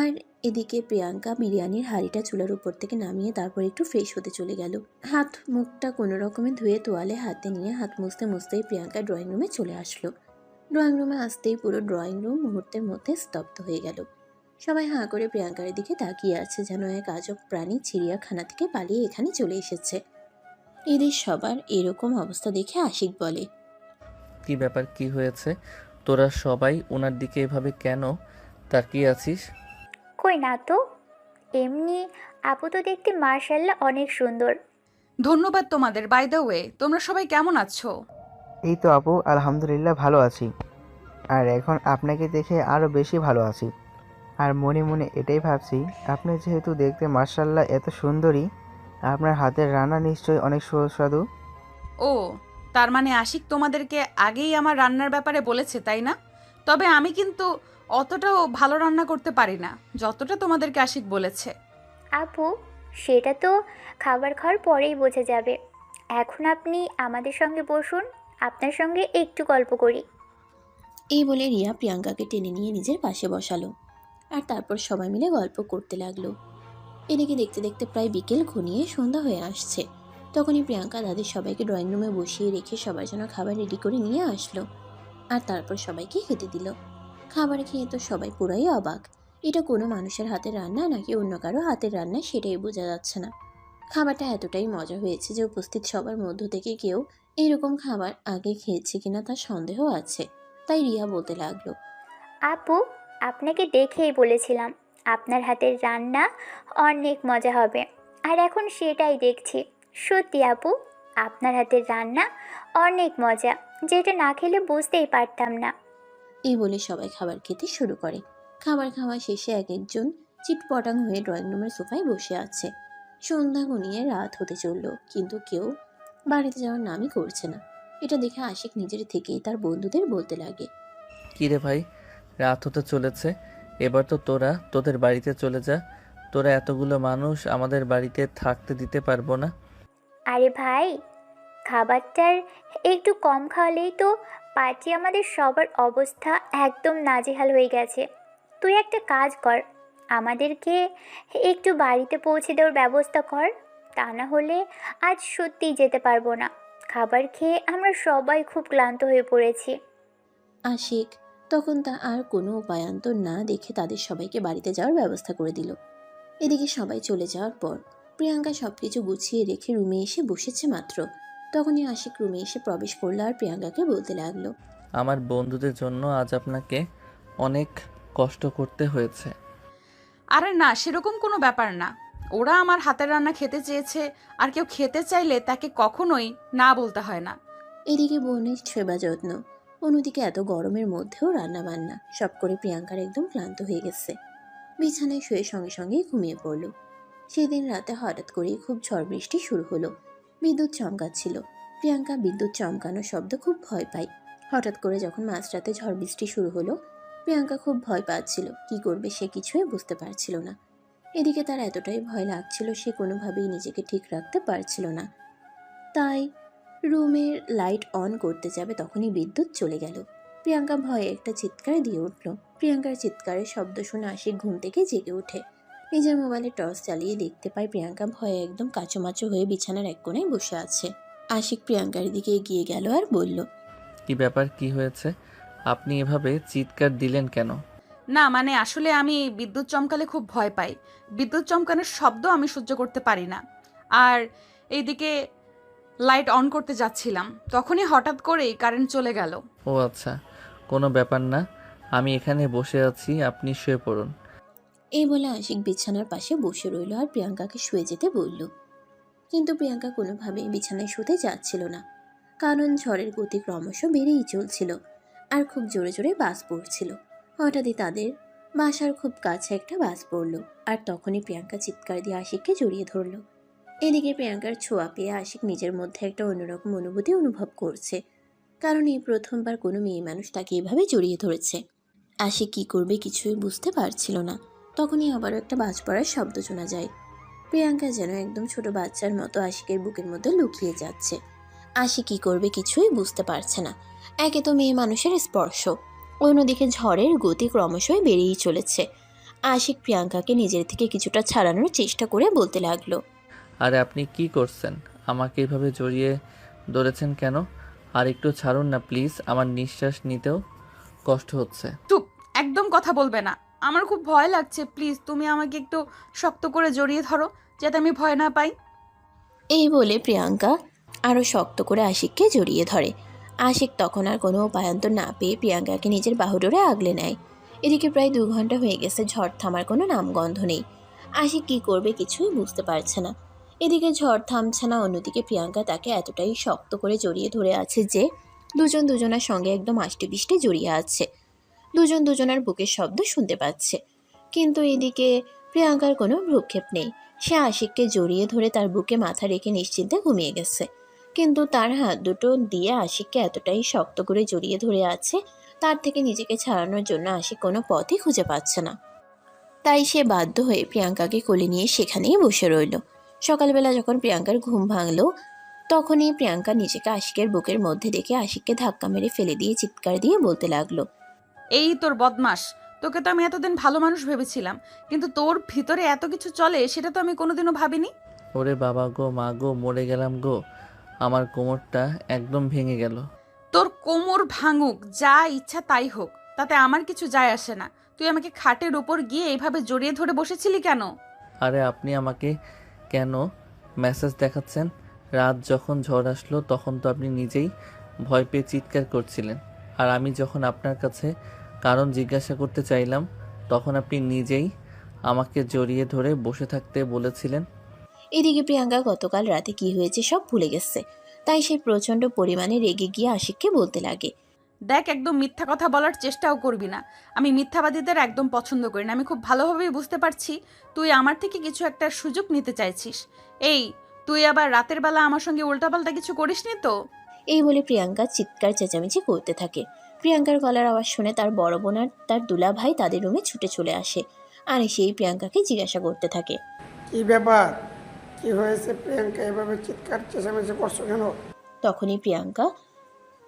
আর এদিকে প্রিয়াঙ্কা বিরিয়ানির হাঁড়িটা চুলার উপর থেকে নামিয়ে তারপর একটু ফ্রেশ হতে চলে গেল। হাত মুখটা কোনো রকমে ধুয়ে তোয়ালে হাতে নিয়ে হাত মুছতে মুছতেই প্রিয়াঙ্কা ড্রয়িং রুমে চলে আসলো। ড্রয়িং রুমে আসতেই পুরো ড্রয়িং রুম মুহূর্তের মধ্যে স্তব্ধ হয়ে গেল। সবাই হাঁ করে প্রিয়াঙ্কার দিকে তাকিয়ে আছে, যেন এক আজব প্রাণী চিড়িয়াখানা থেকে পালিয়ে এখানে চলে এসেছে। এদের সবার এরকম অবস্থা দেখে আশিক বলে, কি ব্যাপার, কি হয়েছে? তোরা সবাই ওনার দিকে এভাবে কেন তাকিয়ে আছিস? কই না তো, এমনি। আপু তো দেখতে মার্শাল্লাহ অনেক সুন্দর। ধন্যবাদ তোমাদের। বাই দ্য ওয়ে, তোমরা সবাই কেমন আছো? এই তো আপু, আলহামদুলিল্লাহ ভালো আছি। আর এখন আপনাকে দেখে আরও বেশি ভালো আছি। আর মনে মনে এটাই ভাবছি, আপনি যেহেতু দেখতে মাশাআল্লাহ এত সুন্দরী, আপনার হাতের রান্না নিশ্চয়ই অনেক সুস্বাদু। ও, তার মানে আশিক তোমাদেরকে আগেই আমার রান্নার ব্যাপারে বলেছে, তাই না? তবে আমি কিন্তু অতটাও ভালো রান্না করতে পারি না যতটা তোমাদেরকে আশিক বলেছে। আপু, সেটা তো খাবার খাওয়ার পরেই বোঝা যাবে। এখন আপনি আমাদের সঙ্গে বসুন, আপনার সঙ্গে একটু গল্প করি। এই বলে রিয়া প্রিয়াঙ্কাকে টেনে নিয়ে নিজের পাশে বসালো। আর তারপর সবাই মিলে গল্প করতে লাগলো। এদিকে দেখতে দেখতে প্রায় বিকেল ঘনিয়ে সন্ধ্যা হয়ে আসছে। তখনই প্রিয়াঙ্কা তাদের সবাইকে ড্রয়িং রুমে বসিয়ে রেখে সবার জন্য খাবার রেডি করে নিয়ে আসলো। আর তারপর সবাইকে খেতে দিল। খাবার খেয়ে তো সবাই পুরাই অবাক। এটা কোনো মানুষের হাতের রান্না নাকি অন্য কারো হাতের রান্না সেটাই বোঝা যাচ্ছে না। খাবারটা এতটাই মজা হয়েছে যে উপস্থিত সবার মধ্য থেকে কেউ এরকম খাবার আগে খেয়েছে কিনা তার সন্দেহ আছে। তাই রিয়া বলতে লাগলো, আপু, আপনাকে দেখেই বলেছিলাম আপনার হাতের রান্না অনেক মজা হবে, আর এখন সেটাই দেখছি। সত্যি আপু, আপনার হাতের রান্না অনেক মজা, যেটা না খেলে বুঝতেই পারতাম না। এই বলে সবাই খাবার খেতে শুরু করে। খাবার খাওয়া শেষে এক একজন চিটপটাং হয়ে ড্রয়িং রুমের সোফায় বসে আছে। সন্ধ্যা ঘনিয়ে রাত হতে চলল, কিন্তু কেউ বাড়িতে যাওয়ার নামই করছে না। এটা দেখে আশিক নিজের থেকেই তার বন্ধুদের বলতে লাগে, কি রে ভাই, রাত হতে চলেছে, এবার তো তোরা তোদের বাড়িতে চলে যা। তোরা এতগুলো মানুষ আমাদের বাড়িতে থাকতে দিতে পারবো না। আরে ভাই, খাবারটার একটু কম খাওয়ালেই তো পার্টি আমাদের সবার অবস্থা একদম নাজেহাল হয়ে গেছে। তুই একটা কাজ কর, আমাদেরকে একটু বাড়িতে পৌঁছে দেওয়ার ব্যবস্থা কর, তা না হলে আজ সত্যিই যেতে পারবো না। খাবার খেয়ে আমরা সবাই খুব ক্লান্ত হয়ে পড়েছি। আশিক তখন তা আর কোনো উপায়ান্তর না দেখে তাদের সবাইকে বাড়িতে যাওয়ার ব্যবস্থা করে দিল। এদিকে সবাই চলে যাওয়ার পর প্রিয়াঙ্কা সবকিছু গুছিয়ে রেখে রুমে এসে বসেছে মাত্র, তখনই আশিক রুমে এসে প্রবেশ করলো আর প্রিয়াঙ্কাকে বলতে লাগলো, আমার বন্ধুদের জন্য আজ আপনাকে অনেক কষ্ট করতে হয়েছে। আরে না, সেরকম কোনো ব্যাপার না। ওরা আমার হাতের রান্না খেতে চেয়েছে, আর কেউ খেতে চাইলে তাকে কখনোই না বলতে হয় না। এদিকে বোনের সেবা যত্ন, অন্যদিকে এত গরমের মধ্যেও রান্না বান্না সব করে প্রিয়াঙ্কার একদম ক্লান্ত হয়ে গেছে। বিছানায় শুয়ে সঙ্গে সঙ্গেই ঘুমিয়ে পড়ল। সেদিন রাতে হঠাৎ করেই খুব ঝড় বৃষ্টি শুরু হলো, বিদ্যুৎ চমকাচ্ছিল। প্রিয়াঙ্কা বিদ্যুৎ চমকানোর শব্দ খুব ভয় পায়। হঠাৎ করে যখন মাঝরাতে ঝড় বৃষ্টি শুরু হলো, প্রিয়াঙ্কা খুব ভয় পাচ্ছিল। কি করবে সে কিছুই বুঝতে পারছিল না। এদিকে তার এতটাই ভয় লাগছিল, সে কোনোভাবেই নিজেকে ঠিক রাখতে পারছিল না। তাই রুমের লাইট অন করতে যাবে, তখনই বিদ্যুৎ চলে গেল। প্রিয়াঙ্কা ভয়ে একটা চিৎকার দিয়ে উঠল। প্রিয়াঙ্কার চিৎকারের শব্দ শুনে আশিক ঘুম থেকে জেগে ওঠে। নিজের মোবাইলে টর্চ চালিয়ে দেখতে পায় প্রিয়াঙ্কা ভয়ে একদম কাঁচোমাচো হয়ে বিছানার এক কোণায় বসে আছে। আশিক প্রিয়াঙ্কার দিকে এগিয়ে গেল আর বলল, কি ব্যাপার, কি হয়েছে? আপনি এভাবে চিৎকার দিলেন কেন? না মানে আসলে আমি বিদ্যুৎ চমকালে খুব ভয় পাই। বিদ্যুৎ চমকানোর শব্দ আমি সহ্য করতে পারি না। আর এইদিকে লাইট অন করতে যাচ্ছিলাম, তখনই হঠাৎ করেই কারেন্ট চলে গেল। ও আচ্ছা, কোনো ব্যাপার না, আমি এখানে বসে আছি, আপনি শুয়ে পড়ুন। এই বলে আশিক বিছানার পাশে বসে রইল আর প্রিয়াঙ্কাকে শুয়ে যেতে বলল। কিন্তু প্রিয়াঙ্কা কোনোভাবেই বিছানায় শুতে যাচ্ছিল না, কারণ ঝড়ের গতি ক্রমশ বেড়েই চলছিল আর খুব জোরে জোরে বাজ পড়ছিল। হঠাৎই তাদের বাসার খুব কাছে একটা বাজ পড়ল, আর তখনই প্রিয়াঙ্কা চিৎকার দিয়ে আশিককে জড়িয়ে ধরল। এদিকে প্রিয়াঙ্কার ছোঁয়া পেয়ে আশিক নিজের মধ্যে একটা অন্যরকম অনুভূতি অনুভব করছে, কারণ এই প্রথমবার কোনো মেয়ে মানুষ তাকে এভাবে জড়িয়ে ধরেছে। আশিক কি করবে কিছুই বুঝতে পারছিল না। তখনই আবারও একটা বাজ পড়ার শব্দ শোনা যায়। প্রিয়াঙ্কা যেন একদম ছোট বাচ্চার মতো আশিকের বুকের মধ্যে লুকিয়ে যাচ্ছে। আশিক কি করবে কিছুই বুঝতে পারছে না। একে তো মেয়ে মানুষের স্পর্শ, অন্যদিকে ঝড়ের গতি ক্রমশই বেড়েই চলেছে। আশিক প্রিয়াঙ্কাকে নিজের থেকে কিছুটা ছাড়ানোর চেষ্টা করে বলতে লাগলো, আরে আপনি কি করছেন? আমাকে এভাবে জড়িয়ে ধরেছেন কেন? আর একটু ছাড়ুন না প্লিজ, আমার নিঃশ্বাস নিতেও কষ্ট হচ্ছে। চুপ, একদম কথা বলবে না। আমার খুব ভয় লাগছে, প্লিজ তুমি আমাকে একটু শক্ত করে জড়িয়ে ধরো, যাতে আমি ভয় না পাই। এই বলে প্রিয়াঙ্কা আরও শক্ত করে আশিককে জড়িয়ে ধরে। আশিক তখন আর কোনো উপায়ন্তর না পেয়ে প্রিয়াঙ্কাকে নিজের বাহুডোরে আগলে নেয়। এদিকে প্রায় 2 ঘন্টা হয়ে গেছে, ঝড় থামার কোনো নামগন্ধ নেই। আশিক কি করবে কিছুই বুঝতে পারছে না। এদিকে ঝড় থামছে না, অন্যদিকে প্রিয়াঙ্কা তাকে এতটাই শক্ত করে জড়িয়ে ধরে আছে যে দুজন দুজনার সঙ্গে একদম আষ্টেপৃষ্টে জড়িয়ে আছে। দুজন দুজনার বুকের শব্দ শুনতে পাচ্ছে, কিন্তু এদিকে প্রিয়াঙ্কার কোনো ভ্রুক্ষেপ নেই। সে আশিককে জড়িয়ে ধরে তার বুকে মাথা রেখে নিশ্চিন্তে ঘুমিয়ে গেছে, কিন্তু তার হাত দুটো দিয়ে আশিককে এতটাই শক্ত করে জড়িয়ে ধরে আছে, তার থেকে নিজেকে ছাড়ানোর জন্য আশিক কোনো পথই খুঁজে পাচ্ছে না। তাই সে বাধ্য হয়ে প্রিয়াঙ্কাকে কোলে নিয়ে সেখানেই বসে রইল। সকালবেলা যখন প্রিয়াঙ্কার ঘুম ভাঙল, তখনই প্রিয়াঙ্কা নিজেকে আশিকের বুকের মধ্যে দেখে আশিককে ধাক্কা মেরে ফেলে দিয়ে চিৎকার দিয়ে বলতে লাগলো, এই তোর বদমাস, তোকে তো আমি এতদিন ভালো মানুষ ভেবেছিলাম, কিন্তু তোর ভিতরে এত কিছু চলে সেটা তো আমি কোনোদিনও ভাবিনি। ওরে বাবা গো, মা গো, মরে গেলাম গো, আমার কোমরটা একদম ভেঙে গেল। তোর কোমর ভাঙুক, যা ইচ্ছা তাই হোক, তাতে আমার কিছু যায় আসে না। তুই আমাকে খাটের উপর গিয়ে এইভাবে জড়িয়ে ধরে বসেছিলি কেন? আরে আপনি আমাকে কেন মেসেজ দেখাচ্ছেন? রাত যখন ঝড় আসলো তখন তো আপনি নিজেই ভয় পেয়ে চিৎকার করছিলেন, আর আমি যখন আপনার কাছে কারণ জিজ্ঞাসা করতে চাইলাম তখন আপনি নিজেই আমাকে জড়িয়ে ধরে বসে থাকতে বলেছিলেন। এদিকে প্রিয়াঙ্কা গতকাল রাতে কি হয়েছে সব ভুলে গেছে, তাই সে প্রচণ্ড পরিমাণে রেগে গিয়ে আশিককে বলতে লাগে, দেখ, একদম মিথ্যা কথা বলার চেষ্টাও করবি না। আমি মিথ্যাবাদীদের একদম পছন্দ করি না। আমি খুব ভালোভাবেই বুঝতে পারছি তুই আমার থেকে কিছু একটা সুযোগ নিতে চাইছিস। এই, তুই আবার রাতের বেলা আমার সঙ্গে উল্টাপাল্টা কিছু করিসনি তো? এই বলে প্রিয়াঙ্কা চিৎকার চেঁচামেচি করতে থাকে। প্রিয়াঙ্কার গলার আওয়াজ শুনে তার বড় বোন আর তার দুলা ভাই তাদের রুমে ছুটে চলে আসে, আর সেই প্রিয়াঙ্কাকে জিজ্ঞাসা করতে থাকে, কি ব্যাপার, কি হয়েছে প্রিয়াঙ্কা, এভাবে চিৎকার চেঁচামেচি করছো কেন? তখনই প্রিয়াঙ্কা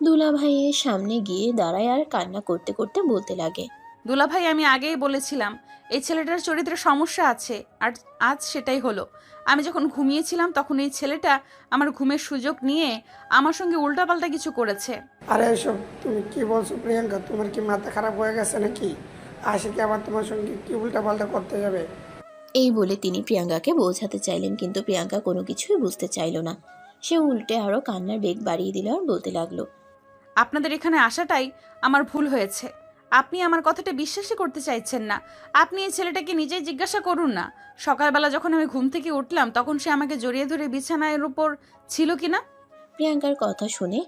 দুলা ভাইয়ের সামনে গিয়ে দাঁড়ায় আর কান্না করতে করতে বলতে লাগে, দুলাভাই, আমি আগেই বলেছিলাম এই ছেলেটার চরিত্রে সমস্যা আছে, আর আজ সেটাই হলো। আমি যখন ঘুমিয়েছিলাম তখন এই ছেলেটা আমার ঘুমের সুযোগ নিয়ে আমার সঙ্গে উল্টাপাল্টা কিছু করেছে। আরে এসব তুমি কি বলছো প্রিয়াঙ্কা, তোমার কি মাথা খারাপ হয়ে গেছে নাকি? আশিক আবার তোমার সঙ্গে কি উল্টাপাল্টা করতে যাবে? এই বলে তিনি প্রিয়াঙ্কাকে বোঝাতে চাইলেন, কিন্তু প্রিয়াঙ্কা কোনো কিছুই বুঝতে চাইল না। সে উল্টে আরও কান্নার বেগ বাড়িয়ে দিল আর বলতে লাগলো, আপনাদের এখানে আসাটাই আমার ভুল হয়েছে। আপনি আমার কথাটা বিশ্বাসই করতে চাইছেন না। আপনি এই ছেলেটাকে নিজেই জিজ্ঞাসা করুন না, সকালবেলা যখন আমি ঘুম থেকে উঠলাম তখন সে আমাকে জড়িয়ে ধরে বিছানার উপর ছিল কিনা। প্রিয়াঙ্কার কথা শুনে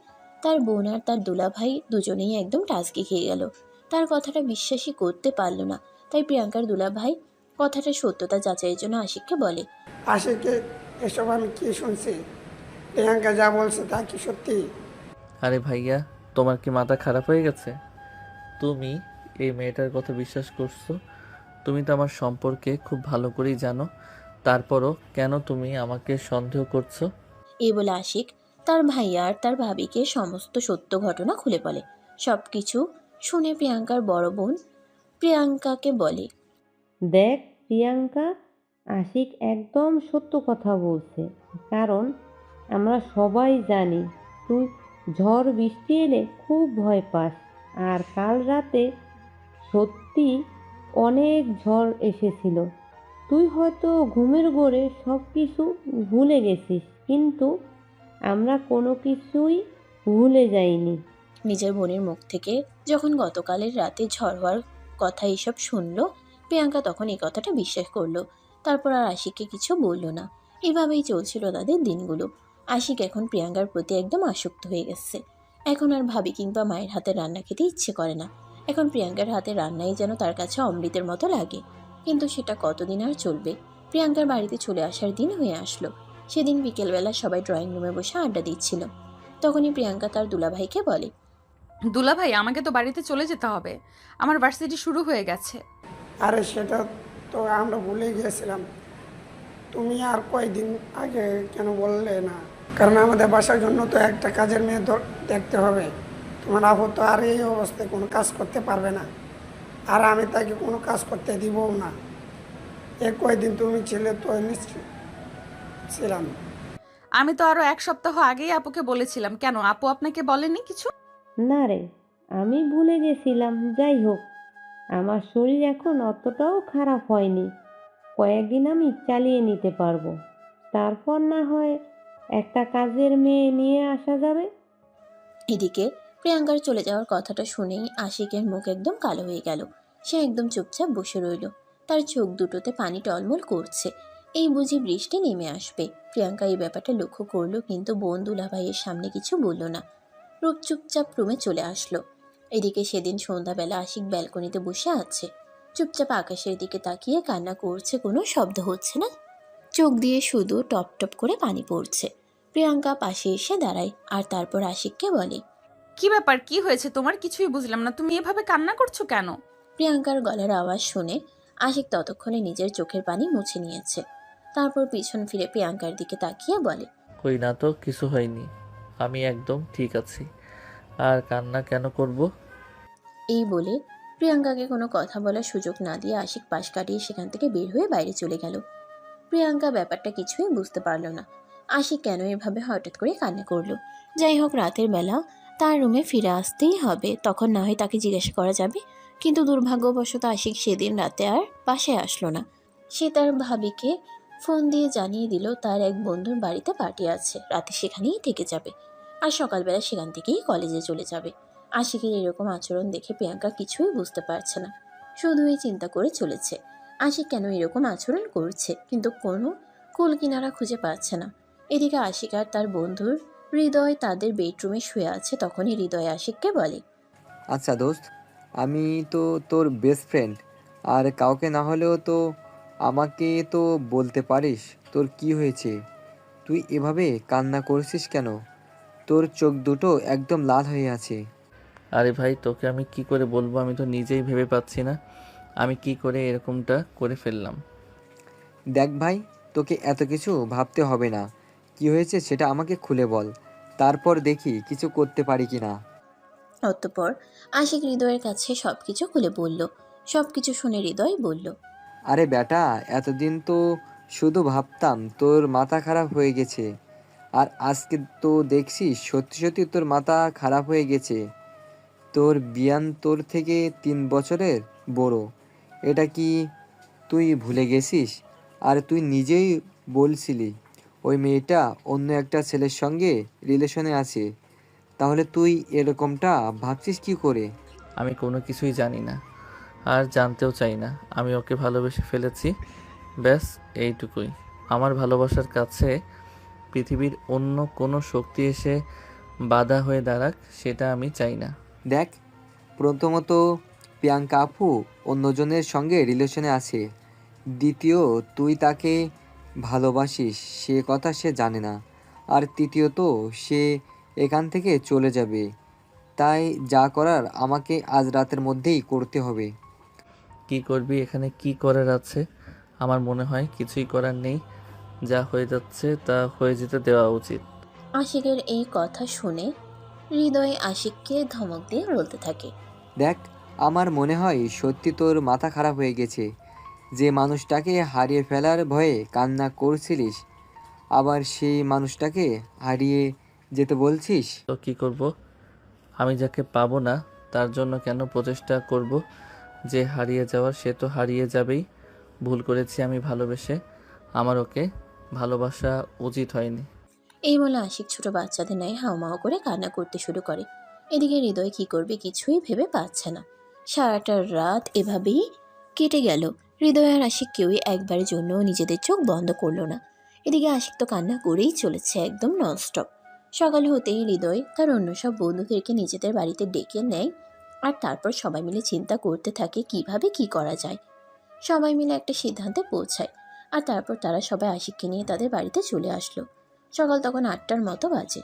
তার বোন আর তার দুলাভাই দুজনেই একদম টাসকি খেয়ে গেল। তার কথাটা বিশ্বাসই করতে পারল না। তাই প্রিয়াঙ্কার দুলাভাই কথাটা সত্যতা যাচাইয়ের জন্য আশিককে বলে, আশিকে এসব আমি কি শুনছি? প্রিয়াঙ্কা যা বলছে তা কি সত্যি? আরে ভাইয়া, তোমার কি মাথা খারাপ হয়ে গেছে? তুমি এই মেয়েটার কথা বিশ্বাস করছো? তুমি তো আমার সম্পর্কে খুব ভালো করেই জানো, তারপরও কেন তুমি আমাকে সন্দেহ করছো? এই বলে আশিক তার ভাইয়া আর তার ভাবিকে সমস্ত সত্য ঘটনা খুলে বলে। সব কিছু শুনে প্রিয়াঙ্কার বড় বোন প্রিয়াঙ্কাকে বলে, দেখ প্রিয়াঙ্কা, আশিক একদম সত্য কথা বলছে। কারণ আমরা সবাই জানি তুই ঝড় বৃষ্টি এলে খুব ভয় পাস। আর কাল রাতে সত্যি অনেক ঝড় এসেছিল। তুই হয়তো ঘুমের ঘোরে সব কিছু ভুলে গেছিস, কিন্তু আমরা কোনো কিছুই ভুলে যাইনি। নিজের বোনের মুখ থেকে যখন গতকালের রাতে ঝড় হওয়ার কথা এইসব শুনলো, প্রিয়াঙ্কা তখন এই কথাটা বিশ্বাস করলো। তারপর আর আশিককে কিছু বললো না। এভাবেই চলছিল তাদের দিনগুলো। আশিক এখন প্রিয়াঙ্কার প্রতি একদম আসক্ত হয়ে গেছে। এখন আর ভাবি কিংবা মায়ের হাতে রান্না খেতে ইচ্ছে করে না। এখন প্রিয়াঙ্কার হাতে রান্নাই যেন তার কাছে অমৃতের মতো লাগে। কিন্তু সেটা কতদিন আর চলবে? প্রিয়াঙ্কার বাড়িতে চলে আসার দিন হয়ে আসলো। সেদিন বিকেলবেলা সবাই ড্রয়িং রুমে বসে আড্ডা দিচ্ছিল। তখনই প্রিয়াঙ্কা তার দুলাভাইকে বলে, দুলাভাই, আমাকে তো বাড়িতে চলে যেতে হবে, আমার ভার্সিটি শুরু হয়ে গেছে। আরে সেটা তো আমরা ভুলে গিয়েছিলাম। তুমি আর কয়দিন আগে কেন বললে না? কারণ আমাদের বাসার জন্য তো একটা কাজের মেয়ে দেখতে হবে। তোমার আপু তো আর এই অবস্থায় কোনো কাজ করতে পারবে না, আর আমি তাকে কোনো কাজ করতে দিবও না। কয়দিন তুমি ছিলে তো নিশ্চয় ছিলাম। আমি তো আরো 1 সপ্তাহ আগেই আপুকে বলেছিলাম। কেন আপু আপনাকে বলেনি কিছু? না রে, আমি ভুলে গেছিলাম। যাই হোক, আমার শরীর এখন অতটাও খারাপ হয়নি। কয়েকদিন আমি চালিয়ে নিতে পারবো। তারপর না হয় একটা কাজের মেয়ে নিয়ে আসা যাবে। এদিকে প্রিয়াঙ্কার চলে যাওয়ার কথাটা শুনেই আশিকের মুখ একদম কালো হয়ে গেল। সে একদম চুপচাপ বসে রইল। তার চোখ দুটোতে পানি টলমল করছে। এই বুঝি বৃষ্টি নেমে আসবে। প্রিয়াঙ্কা এই ব্যাপারটা লক্ষ্য করলো, কিন্তু বোন দুলাভাইয়ের সামনে কিছু বলল না। রূপ চুপচাপ রুমে চলে আসলো। এদিকে সেদিন সন্ধ্যাবেলা আশিক ব্যালকনিতে বসে আছে। চুপচাপ আকাশের দিকে তাকিয়ে কান্না করছে, কোনো শব্দ হচ্ছে না। চোখ দিয়ে শুধু টপ টপ করে পানি পড়ছে। প্রিয়াঙ্কা পাশে এসে দাঁড়ায় আর তারপর আশিককে বলে, কি ব্যাপার, কি হয়েছে তোমার? কিছুই বুঝলাম না, তুমি এভাবে কান্না করছো কেন? প্রিয়াঙ্কার গলার আওয়াজ শুনে আশিক ততক্ষণে নিজের চোখের পানি মুছে নিয়েছে। তারপর পিছন ফিরে প্রিয়াঙ্কার দিকে তাকিয়ে বলে, কই না তো, কিছু হয়নি, আমি একদম ঠিক আছি। আর কান্না কেন করব? এই বলে প্রিয়াঙ্কাকে কোনো কথা বলার সুযোগ না দিয়ে আশিক পাশ কাটিয়ে সেখান থেকে বের হয়ে বাইরে চলে গেল। প্রিয়াঙ্কা ব্যাপারটা কিছুই বুঝতে পারল না। আশিক কেন এভাবে হঠাৎ করে কান্না করলো। যাই হোক, রাতের বেলা তার রুমে ফিরে আসতেই হবে, তখন না হয় তাকে জিজ্ঞাসা করা যাবে। কিন্তু দুর্ভাগ্যবশত আশিক সেদিন রাতে আর বাসায় আসলো না। সে তার ভাবিকে ফোন দিয়ে জানিয়ে দিল তার এক বন্ধুর বাড়িতে পার্টি আছে, রাতে সেখানেই থেকে যাবে। আর সকালবেলা সেখান থেকেই কলেজে চলে যাবে। আশিকের এরকম আচরণ দেখে প্রিয়াঙ্কা কিছুই বুঝতে পারছে না। শুধুই চিন্তা করে চলেছে আশিক কেন এরকম আচরণ করছে, কিন্তু কোনো কুল কিনারা খুঁজে পাচ্ছে না। এদিকে আশিক আর তার বন্ধুর হৃদয় তাদের বেডরুমে শুয়ে আছে। তখনই হৃদয় আশিককে বলে, আচ্ছা দোস্ত, আমি তো তোর বেস্ট ফ্রেন্ড, আর কাউকে না হলেও তো আমাকে তো বলতে পারিস তোর কি হয়েছে। তুই এভাবে কান্না করছিস কেন? তোর চোখ দুটো একদম লাল হয়ে আছে। আরে ভাই, তোকে আমি কি করে বলবো? আমি তো নিজেই ভেবে পাচ্ছি না আমি কি করে এরকমটা করে ফেললাম। দেখ ভাই, তোকে এত কিছু ভাবতে হবে না। কি হয়েছে সেটা আমাকে খুলে বল, তারপর দেখি কিছু করতে পারি কি না। অতঃপর আশিক হৃদয়ের কাছে সবকিছু খুলে বলল। সবকিছু শুনে হৃদয় বলল, আরে বেটা, এতদিন তো শুধু ভাবতাম তোর মাথা খারাপ হয়ে গেছে, আর আজকে তো দেখছি সত্যি সত্যি তোর মাথা খারাপ হয়ে গেছে। তোর বিয়ান তোর থেকে 3 বছরের বড়, এটা কি তুই ভুলে গেছিস? আর তুই নিজেই বলছিলি ওই মেয়েটা অন্য একটা ছেলের সঙ্গে রিলেশনে আছে, তাহলে তুই এরকমটা ভাবছিস কি করে? আমি কোনো কিছুই জানি না, আর জানতেও চাই না। আমি ওকে ভালোবেসে ফেলেছি, ব্যাস এইটুকুই। আমার ভালোবাসার কাছে পৃথিবীর অন্য কোনো শক্তি এসে বাধা হয়ে দাঁড়াক, সেটা আমি চাই না। দেখ, প্রথমত প্রিয়াঙ্কা আপু অন্যজনের সঙ্গে রিলেশনে আছে। দ্বিতীয়, তুই তাকে ভালোবাসিস সে কথা সে জানে না। আর তৃতীয়ত, সে এখান থেকে চলে যাবে। তাই যা করার আমাকে আজ রাতের মধ্যেই করতে হবে। কি করবি? এখানে কি করার আছে? আমার মনে হয় কিছুই করার নেই। যা হয়ে যাচ্ছে তা হয়ে যেতে দেওয়া উচিত। আশিকের এই কথা শুনে হৃদয় আশিককে ধমক দিয়ে বলতে থাকে, দেখ, আমার মনে হয় সত্যি তোর মাথা খারাপ হয়ে গেছে। যে মানুষটাকে হারিয়ে ফেলার ভয়ে কান্না করছিলিস, আবার সেই মানুষটাকে হারিয়ে যেতে বলছিস। তো কি করব? আমি যাকে পাবো না তার জন্য কেন প্রচেষ্টা করব? যে হারিয়ে যাওয়ার সে তো হারিয়ে যাবেই। ভুল করেছি আমি ভালোবেসে, আমার ওকে ভালোবাসা উচিত হয়নি। এই বলে আশিক ছোট বাচ্চাদের ন্যায় হাউমাউ করে কান্না করতে শুরু করে। এদিকে হৃদয় কি করবে কিছুই ভেবে পাচ্ছে না। সারাটা রাত এভাবেই কেটে গেল। হৃদয় আর আশিক কেউই একবারের জন্য নিজেদের চোখ বন্ধ করলো না। এদিকে আশিক তো কান্না করেই চলেছে একদম ননস্টপ। সকাল হতেই হৃদয় তার অন্য সব বন্ধুদেরকে নিজেদের বাড়িতে ডেকে নেয়, আর তারপর সবাই মিলে চিন্তা করতে থাকে কিভাবে কি করা যায়। সবাই মিলে একটা সিদ্ধান্তে পৌঁছায়, আর তারপর তারা সবাই আশিককে নিয়ে তাদের বাড়িতে চলে আসলো। সকাল তখন 8টার মতো বাজে।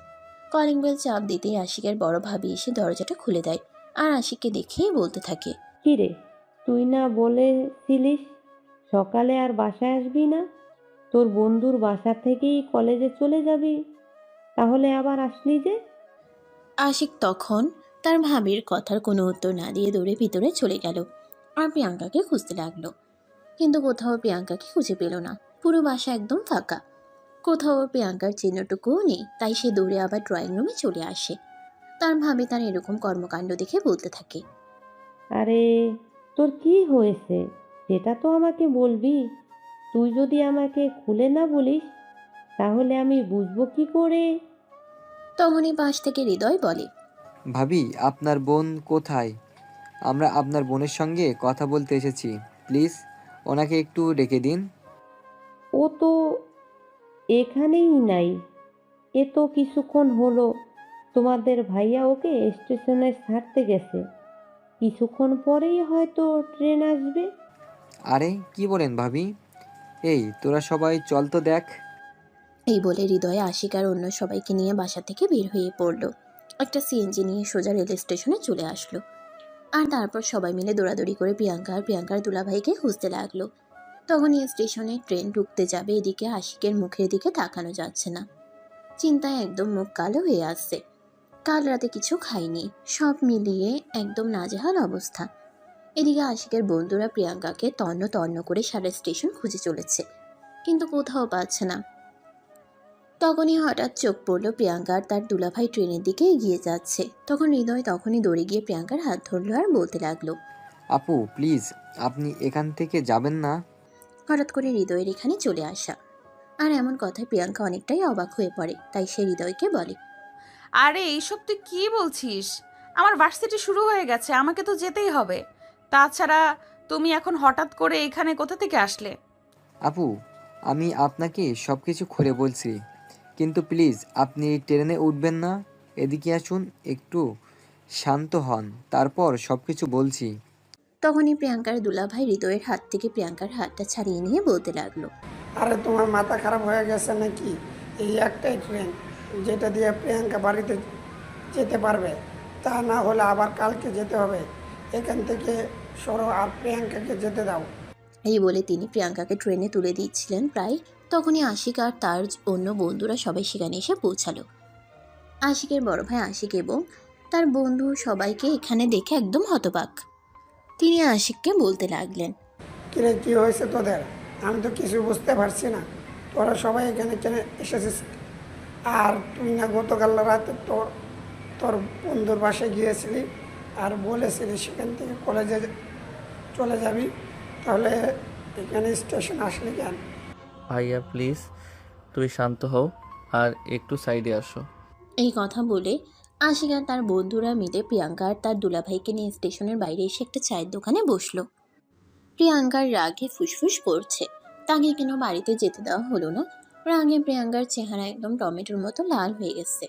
কলিং বেল চাপ দিতেই আশিকের বড় ভাবি এসে দরজাটা খুলে দেয়, আর আশিককে দেখেই বলতে থাকে, কি রে, তুই না বলেছিলিস সকালে আর বাসায় আসবি না? তোর বন্ধুর বাসা থেকেই কলেজে চলে যাবি, তাহলে আবার আসলি যে? আশিক তখন তার ভাবির কথার কোনো উত্তর না দিয়ে দৌড়ে ভিতরে চলে গেল আর প্রিয়াঙ্কাকে খুঁজতে লাগলো। কিন্তু কোথাও প্রিয়াঙ্কাকে খুঁজে পেল না। পুরো বাসা একদম ফাঁকা, কোথাও প্রিয়াঙ্কার চিহ্নটুকুও নেই। তাই সে দৌড়ে আবার ড্রয়িং রুমে চলে আসে। তার ভাবি তার এরকম কর্মকাণ্ড দেখে বলতে থাকে, আরে, তোর কি হয়েছে সেটা তো আমাকে বলবি। তুই যদি আমাকে খুলে না বলিস তাহলে আমি বুঝবো কি করে? তখনই পাশ থেকে হৃদয় বলে, ভাবি, আপনার বোন কোথায়? আমরা আপনার বোনের সঙ্গে কথা বলতে এসেছি। প্লিজ ওনাকে একটু ডেকে দিন। ও তো এখানেই নাই। এ তো কিছুক্ষণ হলো তোমাদের ভাইয়া ওকে স্টেশনে ছাড়তে গেছে। কিছুক্ষণ পরেই হয়তো ট্রেন আসবে। আরে কি বলেন ভাবি? এই তোরা সবাই চল তো দেখ। এই বলে হৃদয় আশিক আর অন্য সবাইকে নিয়ে বাসা থেকে বের হয়ে পড়লো। একটা সিএনজি নিয়ে সোজা রেল স্টেশনে চলে আসলো, আর তারপর সবাই মিলে দৌড়াদৌড়ি করে প্রিয়াঙ্কা আর প্রিয়াঙ্কার দুলাভাইকে খুঁজতে লাগলো। তখনই স্টেশনে ট্রেন ঢুকতে যাবে, এদিকে আশিকের মুখের দিকে তাকানো যাচ্ছে না। চিন্তায় একদম মুখ কালো হয়ে আসছে। কাল রাতে কিছু খায়নি, সব মিলিয়ে একদম নাজেহাল অবস্থা। এদিকে আশিকের বন্ধুরা প্রিয়াঙ্কাকে তন্ন তন্ন করে সারা স্টেশন খুঁজে চলেছে, কিন্তু কোথাও পাচ্ছে না। তখনই হঠাৎ চোখ পড়ল প্রিয়াঙ্কা আর তার দুলাভাই ট্রেনের দিকে এগিয়ে যাচ্ছে। তখন হৃদয় তখনই দৌড়ে গিয়ে প্রিয়াঙ্কার হাত ধরলো আর বলতে লাগলো, আপু প্লিজ, আপনি এখান থেকে যাবেন না। হঠাৎ করে হৃদয়ের এখানে চলে আসা আর এমন কথায় প্রিয়াঙ্কা অনেকটাই অবাক হয়ে পড়ে। তাই সে হৃদয়কে বলে, আরে এইসব তুই কি বলছিস? আমার ভার্সিটি শুরু হয়ে গেছে, আমাকে তো যেতেই হবে। তাছাড়া তুমি এখন হঠাৎ করে এখানে কোথা থেকে আসলে? আপু, আমি আপনাকে সব কিছু খুলে বলছি, কিন্তু প্লিজ আপনি ট্রেনে উঠবেন না। এদিকে আসুন, একটু শান্ত হন, তারপর সব কিছু বলছি। তখনই প্রিয়াঙ্কার দুলাভাই হৃদয়ের হাত থেকে প্রিয়াঙ্কার হাতটা ছাড়িয়ে নিয়ে বলতে লাগলো, আরে তোমার মাথা খারাপ হয়ে গেছে নাকি? এই একটাই ট্রেন যেটা দিয়ে প্রিয়াঙ্কা বাড়িতে যেতে পারবে, তা না হলে আবার কালকে যেতে হবে। এখান থেকে সরো আর প্রিয়াঙ্কাকে যেতে দাও। এই বলে তিনি প্রিয়াঙ্কাকে ট্রেনে তুলে দিচ্ছিলেন প্রায় তখনই আশিক আর তার অন্য বন্ধুরা সবাই সেখানে এসে পৌঁছালো। আশিকের বড় ভাই আশিক এবং তার বন্ধু সবাইকে এখানে দেখে একদম হতবাক। তিনি আশিককে বলতে লাগলেন, কিরে, কী হয়েছে তোদের? আমি তো কিছু বুঝতে পারছি না। তোরা সবাই এখানে কেন এসেছিস? আর তুই না গতকাল রাতে তোর তোর বন্ধুর বাসায় গিয়েছিলি আর বলেছিলি সেখান থেকে কলেজে চলে যাবি, তাহলে এখানে স্টেশন আসলি কেন? ভাইয়া প্লিজ তুই শান্ত হও আর একটু সাইডে আসো। এই কথা বলে আশিক আর তার বন্ধুরা মিলে প্রিয়াঙ্কা আর তার দুলাভাইকে নিয়ে স্টেশনের বাইরে এসে একটা চায়ের দোকানে বসলো। প্রিয়াঙ্কার রাগে ফুসফুস করছে, তাকে কেন বাড়িতে যেতে দেওয়া হলো না। রাগে প্রিয়াঙ্কার চেহারা একদম টমেটোর মতো লাল হয়ে গেছে।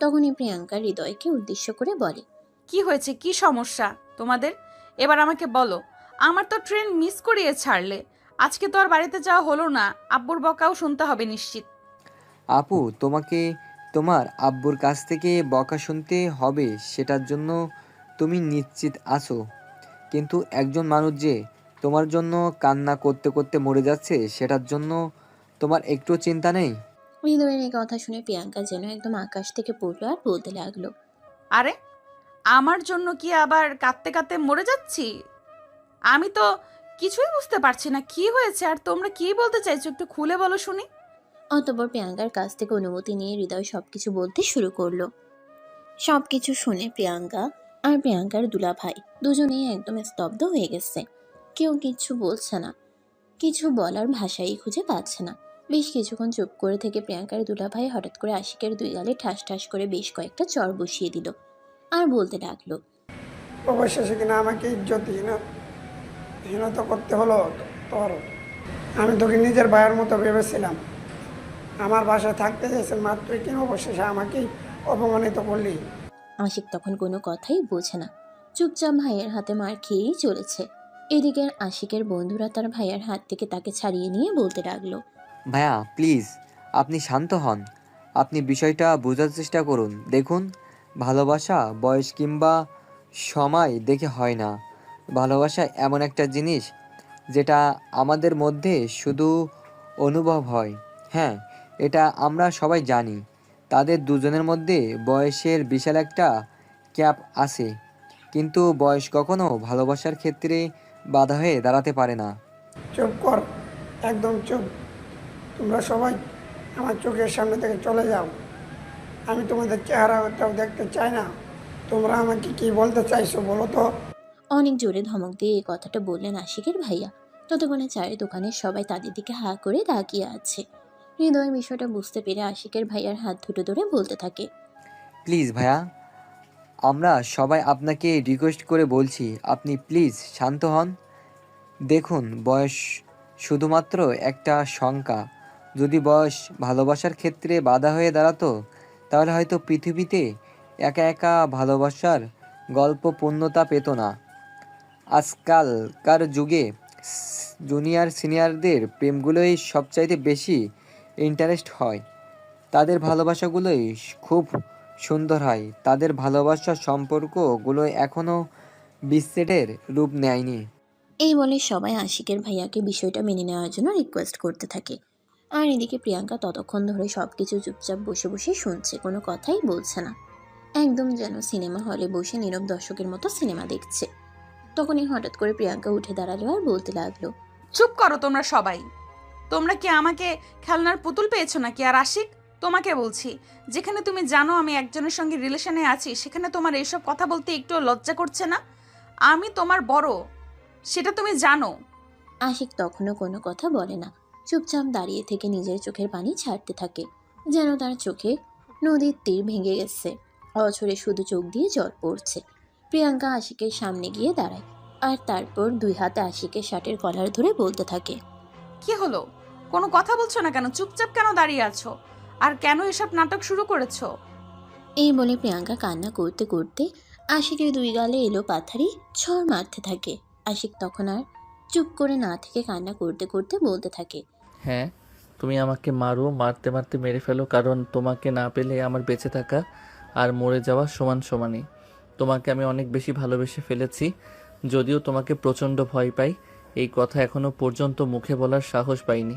তখনই প্রিয়াঙ্কার হৃদয়কে উদ্দেশ্য করে বলে, কি হয়েছে, কি সমস্যা তোমাদের? এবার আমাকে বলো। আমার তো ট্রেন মিস করিয়ে ছাড়লে, আজকে তো আর বাড়িতে যাওয়া হলো না, আব্বুর বকাও শুনতে হবে নিশ্চিত। আপু, তোমাকে তোমার আব্বুর কাছ থেকে বকা শুনতে হবে সেটার জন্য তুমি নিশ্চিত আছো? কিন্তু একজন মানুষ যে তোমার জন্য কান্না করতে করতে মরে যাচ্ছে সেটার জন্য তোমার একটু চিন্তা নেই? হৃদয়ের এই কথা শুনে প্রিয়াঙ্কা যেন একদম আকাশ থেকে পড়লো আর বলতে লাগলো, আরে আমার জন্য কি আবার কাঁদতে কাঁদতে মরে যাচ্ছি? আমি তো কিছুই বুঝতে পারছি না কি হয়েছে, আর তোমরা কি বলতে চাইছো একটু খুলে বলো শুনি। অতঃপর প্রিয়াঙ্কার কাছ থেকে অনুমতি নিয়ে হৃদয় সবকিছু বলতে শুরু করলো। সবকিছু শুনে প্রিয়াঙ্কা আর প্রিয়াঙ্কার দুলাভাই দুজনেই একদম স্তব্ধ হয়ে গেছে। কেউ কিচ্ছু বলছে না, কিছু বলার ভাষাই খুঁজে পাচ্ছে না। বেশ কিছুক্ষণ চুপ করে থেকে প্রিয়াঙ্কার দুলাভাই হঠাৎ করে আশিকের দুই গালে ঠাস ঠাস করে বেশ কয়েকটা চড় বসিয়ে দিল আর বলতে লাগলো, অবশেষে কিনা আমাকে হীনতা করতে হলো তোর। আমি তোকে নিজের ভাইয়ের মতো ভেবেছিলাম। আমার বাসায় থাকতে চেয়েছেন মাত্রই কিনা অবশেষে আমাকেই অপমানিত করলি। আশিক তখন কোনো কথাই বোঝে না, চুপচাপ ভাইয়ের হাতে মার খেয়েই চলেছে। এদিকে আশিকের বন্ধুরা তার ভাইয়ের হাত থেকে তাকে ছাড়িয়ে নিয়ে বলতে লাগলো, ভাইয়া প্লিজ, আপনি শান্ত হন। আপনি বিষয়টা বোঝার চেষ্টা করুন। দেখুন, ভালোবাসা বয়স কিংবা সময় দেখে হয় না। ভালোবাসা এমন একটা জিনিস যেটা আমাদের মধ্যে শুধু অনুভব হয়। হ্যাঁ, এটা আমরা সবাই জানি। তাদের দুজনের মধ্যে বয়সের বিশাল একটা গ্যাপ আছে, কিন্তু বয়স কখনো ভালোবাসার ক্ষেত্রে বাধা হয়ে দাঁড়াতে পারে না। চুপ কর, একদম চুপ। তোমরা সবাই আমার চোখের সামনে থেকে চলে যাও। আমি তোমাদের চেহারাটাও দেখতে চাই না। তোমরা আমাকে কি বলতে চাইছো বলো তো? অনেক জোরে ধমক দিয়ে এই কথাটা বললেন আশিকের ভাইয়া। ততক্ষণে চায়ের দোকানের সবাই তাদের দিকে হা করে তাকিয়ে আছে। হৃদয় বিষয়টা বুঝতে পেরে আশিকের ভাইয়ার হাত দুটো ধরে বলতে থাকে, প্লিজ ভাইয়া, আমরা সবাই আপনাকে রিকোয়েস্ট করে বলছি, আপনি প্লিজ শান্ত হন। দেখুন, বয়স শুধুমাত্র একটা সংখ্যা। যদি বয়স ভালোবাসার ক্ষেত্রে বাধা হয়ে দাঁড়াতো তাহলে হয়তো পৃথিবীতে একা একা ভালোবাসার গল্প পূর্ণতা পেত না। আজকালকার যুগে জুনিয়র সিনিয়রদের প্রেমগুলোই সবচাইতে বেশি ইন্টারেস্ট হয়। তাদের ভালোবাসাগুলোই খুব সুন্দর হয়। তাদের ভালোবাসার সম্পর্কগুলো এখনও বিচ্ছেদের রূপ নেয়নি। এই বলে সবাই আশিকের ভাইয়াকে বিষয়টা মেনে নেওয়ার জন্য রিকোয়েস্ট করতে থাকে। আর এদিকে প্রিয়াঙ্কা ততক্ষণ ধরে সবকিছু চুপচাপ বসে বসে শুনছে, কোনো কথাই বলছে না। একদম যেন সিনেমা হলে বসে নীরব দর্শকের মতো সিনেমা দেখছে। তখনই হঠাৎ করে প্রিয়াঙ্কা উঠে দাঁড়ালো আর বলতে লাগলো, চুপ করো তোমরা সবাই। তোমরা কি আমাকে খেলনার পুতুল পেয়েছো নাকি? আর আশিক, তোমাকে বলছি, যেখানে তুমি জানো আমি একজনের সঙ্গে রিলেশনে আছি, সেখানে তোমার এইসব কথা বলতে একটু লজ্জা করছে না? আমি তোমার বড়, সেটা তুমি জানো। আশিক তখনও কোনো কথা বলে না, চুপচাপ দাঁড়িয়ে থেকে নিজের চোখের পানি ছাড়তে থাকে, যেন তার চোখে নদীর তীর ভেঙে গেছে। অঝরে শুধু চোখ দিয়ে জল পড়ছে। প্রিয়াঙ্কা আশিকের সামনে গিয়ে দাঁড়ায় আর তারপর দুই হাতে আশিকের শার্টের কলার ধরে বলতে থাকে, কি হলো? কোনো কথা বলছো না কেন? চুপচাপ কেন দাঁড়িয়ে আছো? আর কেন এসব নাটক শুরু করেছো? এই বলে প্রিয়াঙ্কা কান্না করতে করতে আশিকের দুই গালে এলো পাথারি ঝড় মারতে থাকে। আশিক তখন আর চুপ করে না থেকে কান্না করতে করতে বলতে থাকে, হ্যাঁ, তুমি আমাকে মারো, মারতে মারতে মেরে ফেলো, কারণ তোমাকে না পেলে আমার বেঁচে থাকা আর মরে যাওয়া সমান সমানই। তোমাকে আমি অনেক বেশি ভালোবেসে ফেলেছি, যদিও তোমাকে প্রচণ্ড ভয় পাই। এই কথা এখনো পর্যন্ত মুখে বলার সাহস পাইনি।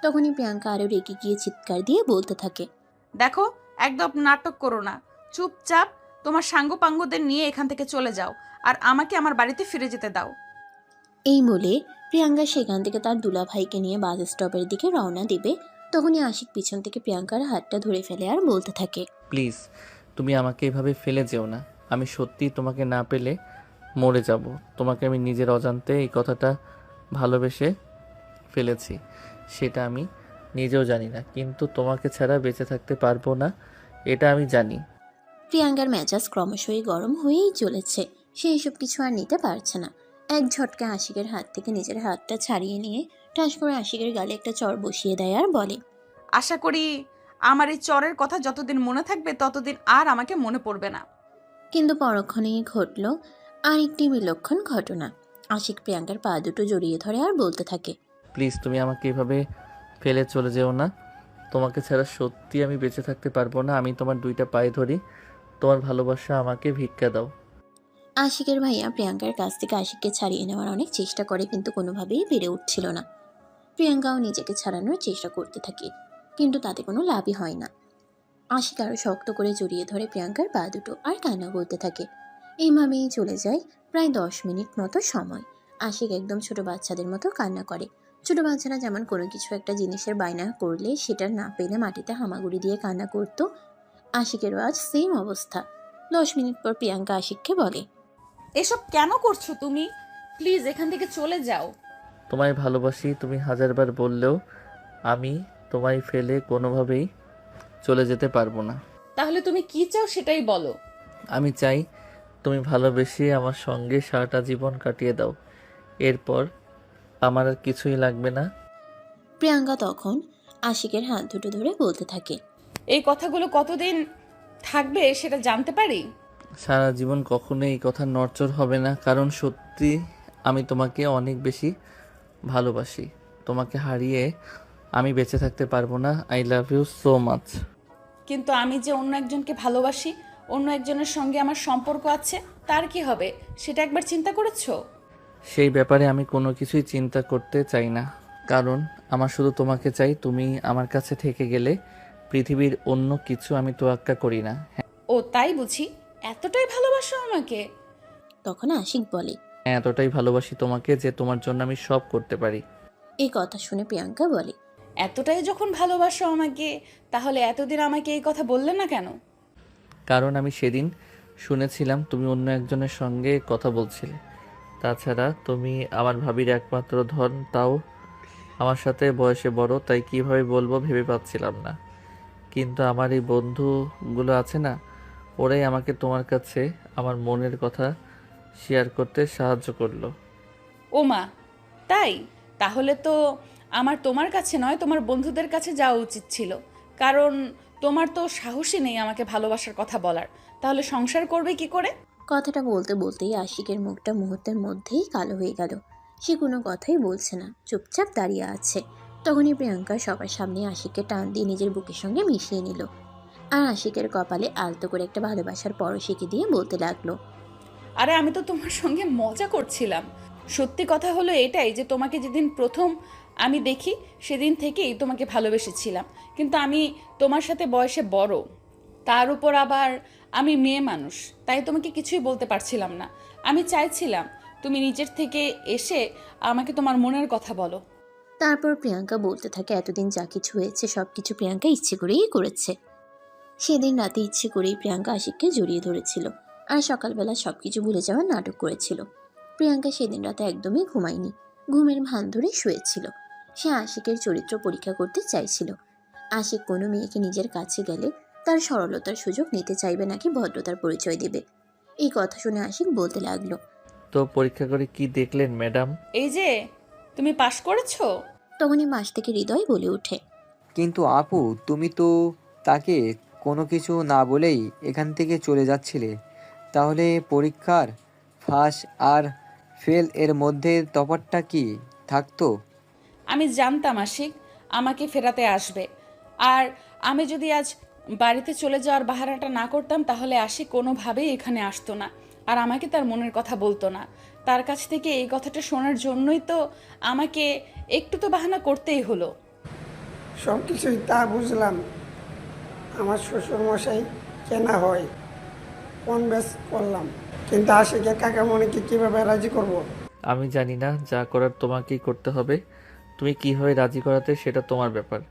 তখনই প্রিয়াঙ্কা আরো রেগে গিয়ে চিৎকার দিয়ে বলতে থাকে, দেখো, একদম নাটক করো না। চুপচাপ তোমার সাঙ্গপাঙ্গদের নিয়ে এখান থেকে চলে যাও, আর আমাকে আমার বাড়িতে ফিরে যেতে দাও। এই বলে প্রিয়াঙ্কা সেখান থেকে তার দুলাভাইকে নিয়ে বাস স্টপের দিকে রওনা দেবে। তখনই আশিক পিছন থেকে প্রিয়াঙ্কার হাতটা ধরে ফেলে আর বলতে থাকে, প্লিজ, তুমি আমাকে এভাবে ফেলে যেও না। আমি সত্যিই তোমাকে না পেলে মরে যাব। তোমাকে আমি নিজের অজান্তে এই কথাটা ভালোবেসে ফেলেছি, সেটা আমি নিজেও জানি না, কিন্তু তোমাকে ছাড়া বেঁচে থাকতে পারবো না এটা আমি জানি। প্রিয়াঙ্কার মেজাজ ক্রমশই গরম হয়েই চলেছে। সে এসব কিছু আর নিতে পারছে না। এক ঝটকা আশিকের হাত থেকে নিজের হাতটা ছাড়িয়ে নিয়ে ঠাস করে আশিকের গালে একটা চড় বসিয়ে দেয় আর বলে, আশা করি আমার এই চরের কথা যতদিন মনে থাকবে ততদিন আর আমাকে মনে পড়বে না। কিন্তু পরক্ষণেই ঘটল আরেকটি বিলক্ষণ ঘটনা। আশিক প্রিয়াঙ্কার পা দুটো জড়িয়ে ধরে আর বলতে থাকে, প্লিজ তুমি আমাকে এভাবে ফেলে চলে যেও না। তোমাকে ছাড়া সত্যি আমি বেঁচে থাকতে পারবো না। আমি তোমার দুইটা পায়ে ধরি, তোমার ভালোবাসা আমাকে ভিক্ষা দাও। আশিকের ভাইয়া প্রিয়াঙ্কার কাছ থেকে আশিককে ছাড়িয়ে নেওয়ার অনেক চেষ্টা করে, কিন্তু কোনোভাবেই পেরে উঠছিল না। প্রিয়াঙ্কাও নিজেকে ছাড়ানোর চেষ্টা করতে থাকে, কিন্তু তাতে কোনো লাভই হয় না। আশিক আরও শক্ত করে জড়িয়ে ধরে প্রিয়াঙ্কার পা দুটো আর কান্না করতে থাকে। এইভাবেই চলে যায় প্রায় 10 মিনিট মতো সময়। আশিক একদম ছোট বাচ্চাদের মতো কান্না করে। ছোট বাচ্চারা যেমন কোনো কিছু একটা জিনিসের বায়না করলে সেটা না পেলে মাটিতে হামাগুড়ি দিয়ে কান্না করতো, আশিকেরও আজ সেম অবস্থা। 10 মিনিট পর প্রিয়াঙ্কা আশিককে বলে, এসব কেন করছো তুমি? প্লিজ এখান থেকে চলে যাও। তোমায় ভালোবাসি, তুমি হাজারবার বললেও আমি তোমায় ফেলে কোনোভাবেই চলে যেতে পারবো না। তাহলে তুমি কি চাও সেটাই বলো। আমি চাই তুমি ভালোবেসে আমার সঙ্গে সারাটা জীবন কাটিয়ে দাও। এরপর আমার আর কিছুই লাগবে না। প্রিয়াঙ্কা তখন আশিকের হাত দুটো ধরে বলতে থাকে, এই কথাগুলো কতদিন থাকবে সেটা জানতে পারি? সারা জীবন কখনোই এই কথা নড়চড় হবে না, কারণ সত্যি আমি তোমাকে অনেক বেশি ভালোবাসি। তোমাকে হারিয়ে আমি বেঁচে থাকতে পারবো না। I love you so much. কিন্তু আমি যে অন্য একজনকে ভালোবাসি, অন্য একজনের সঙ্গে আমার সম্পর্ক আছে, তার কি হবে সেটা একবার চিন্তা করেছো? সেই ব্যাপারে আমি কোনো কিছুই চিন্তা করতে চাই না, কারণ আমার শুধু তোমাকে চাই। তুমি আমার কাছে থেকে গেলে পৃথিবীর অন্য কিছু আমি তোয়াক্কা করি না। ও তাই বুঝি? এতটাই ভালোবাসো আমাকে? তখন আশিক বলে, হ্যাঁ, এতটাই ভালোবাসি তোমাকে যে তোমার জন্য আমি সব করতে পারি। এই কথা শুনে প্রিয়াঙ্কা বলে, এতটাই যখন ভালোবাসো আমাকে, তাহলে এতদিন আমাকে এই কথা বললে না কেন? কারণ আমি সেদিন শুনেছিলাম তুমি অন্য একজনের সঙ্গে কথা বলছিলে। তাছাড়া তুমি আমার ভাবির একমাত্র ধন, তাও আমার সাথে বয়সে বড়, তাই কিভাবে বলবো ভেবে পাচ্ছিলাম না। কিন্তু আমার এই বন্ধুগুলো আছে না, ওরাই আমাকে তোমার কাছে আমার মনের কথা শেয়ার করতে সাহায্য করলো। ও মা, তাই? তাহলে তো আমার তোমার কাছে নয়, তোমার বন্ধুদের কাছে যাওয়া উচিত ছিল, কারণ তোমার তো সাহসই নেই আমাকে ভালোবাসার কথা বলার। তাহলে সংসার করবে কি করে? কথাটা বলতে বলতেই আশিকের মুখটা মুহূর্তের মধ্যেই কালো হয়ে গেল। সে কোনো কথাই বলছে না, চুপচাপ দাঁড়িয়ে আছে। তখনই প্রিয়াঙ্কা সবার সামনে আশিককে টান দিয়ে নিজের বুকের সঙ্গে মিশিয়ে নিল, আর আশিকের কপালে আলতো করে একটা ভালোবাসার পরশিকে দিয়ে বলতে লাগলো, আরে আমি তো তোমার সঙ্গে মজা করছিলাম। সত্যি কথা হলো এটাই যে তোমাকে যেদিন প্রথম আমি দেখি সেদিন থেকেই তোমাকে ভালোবেসেছিলাম। কিন্তু আমি তোমার সাথে বয়সে বড়, তার উপর আবার আমি মেয়ে মানুষ, তাই তোমাকে কিছুই বলতে পারছিলাম না। আমি চাইছিলাম তুমি নিজের থেকে এসে আমাকে তোমার মনের কথা বলো। তারপর প্রিয়াঙ্কা বলতে থাকে এতদিন যা কিছু হয়েছে সব কিছু প্রিয়াঙ্কা ইচ্ছে করেই করেছে। সেদিন রাতে ইচ্ছে করেই প্রিয়াঙ্কা আশিককে জড়িয়ে ধরেছিল, আর সকালবেলা সবকিছু ভুলে যাওয়ার নাটক করেছিল। প্রিয়াঙ্কা সেদিন রাতে একদমই ঘুমায়নি, ঘুমের ভান ধরে শুয়েছিল। সে আশিকের চরিত্র পরীক্ষা করতে চাইছিল। আশিক কোনো মেয়েকে নিজের কাছে গেলে তার সরলতার সুযোগ নিতে চাইবে নাকি ভদ্রতার পরিচয় দেবে। এই কথা শুনে আশিক বলতে লাগলো, তো পরীক্ষা করে কি দেখলেন ম্যাডাম? এই যে তুমি পাশ করেছো। তখনই মাস থেকে হৃদয় বলে ওঠে, কিন্তু আপু, তুমি তো তাকে কোনো কিছু না বলেই এখান থেকে চলে যাচ্ছিলে। তাহলে পরীক্ষার ফাঁস আর ফেল এর মধ্যে তফাৎটা কি থাকতো? আমি জানতাম আশিক আমাকে ফেরাতে আসবে, আর আমি যদি আজ বাড়িতে চলে যাওয়ার বাহানাটা না করতাম তাহলে আশিক কোনোভাবেই এখানে আসতো না, আর আমাকে তার মনের কথা বলতো না। তার কাছ থেকে এই কথাটা শোনার জন্যই তো আমাকে একটু তো বাহানা করতেই হলো। সব কিছুই তা বুঝলাম। আমার শ্বশুরমশাই কেনা হয়, কোন ব্যাস করলাম, কিন্তু আশিকের কাকামণিকে কীভাবে রাজি করব। আমি জানি না, যা করার তোমাকেই করতে হবে। তুমি কীভাবে রাজি করাতে সেটা তোমার ব্যাপার।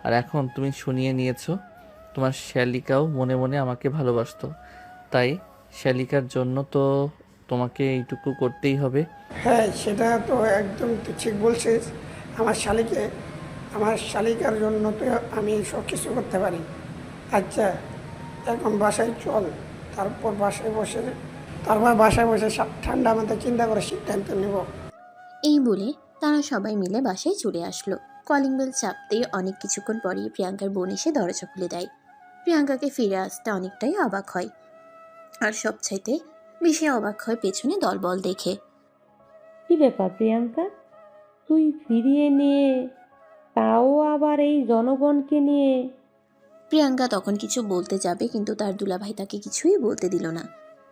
আর এখন তুমি শুনিয়ে নিয়েছো তোমার শ্যালিকাও মনে মনে আমাকে ভালোবাসতো, তাই শ্যালিকার জন্য তো তোমাকে এইটুকু করতেই হবে। হ্যাঁ, সেটা তো একদম তুই ঠিক বলছিস। আমার শালিকে আমার শালিকার জন্য তো আমি সব কিছু করতে পারি। আচ্ছা, এখন বাসায় চল, তারপর বাসায় বসে ঠান্ডা মাথায় চিন্তা করে সিদ্ধান্ত নেব। এই বলে তারা সবাই মিলে বাসায় চলে আসলো। কলিং বেল চাপতেই অনেক কিছুক্ষণ পরেই প্রিয়াঙ্কার বোন এসে দরজা খুলে দেয়। প্রিয়াঙ্কাকে ফিরে আসতে অনেকটাই অবাক হয়, আর সবচাইতে বেশি অবাক হয় পেছনে দলবল দেখে। কি ব্যাপার প্রিয়াঙ্কা, তুই ফিরিয়ে নিয়ে, তাও আবার এই জনগণকে নিয়ে? প্রিয়াঙ্কা তখন কিছু বলতে যাবে, কিন্তু তার দুলাভাই তাকে কিছুই বলতে দিল না।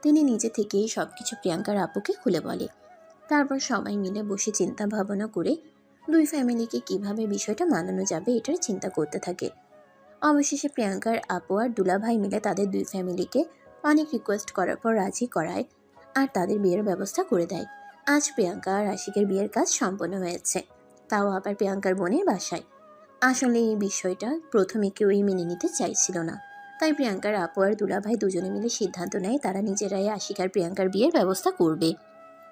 তিনি নিজে থেকেই সবকিছু প্রিয়াঙ্কার আপুকে খুলে বলে। তারপর সবাই মিলে বসে চিন্তা ভাবনা করে দুই ফ্যামিলিকে কিভাবে বিষয়টা মানানো যাবে এটার চিন্তা করতে থাকে। অবশেষে প্রিয়াঙ্কার আপু আর দুলাভাই মিলে তাদের দুই ফ্যামিলিকে অনেক রিকোয়েস্ট করার পর রাজি করায় আর তাদের বিয়ের ব্যবস্থা করে দেয়। আজ প্রিয়াঙ্কা আর আশিকের বিয়ের কাজ সম্পন্ন হয়েছে, তাও আবার প্রিয়াঙ্কার বোনের বাসায়। আসলে এই বিষয়টা প্রথমে কেউই মেনে নিতে চাইছিল না, তাই প্রিয়াঙ্কার আপু আর দুলাভাই দুজনে মিলে সিদ্ধান্ত নেয় তারা নিজেরাই আশিক আর প্রিয়াঙ্কার বিয়ের ব্যবস্থা করবে,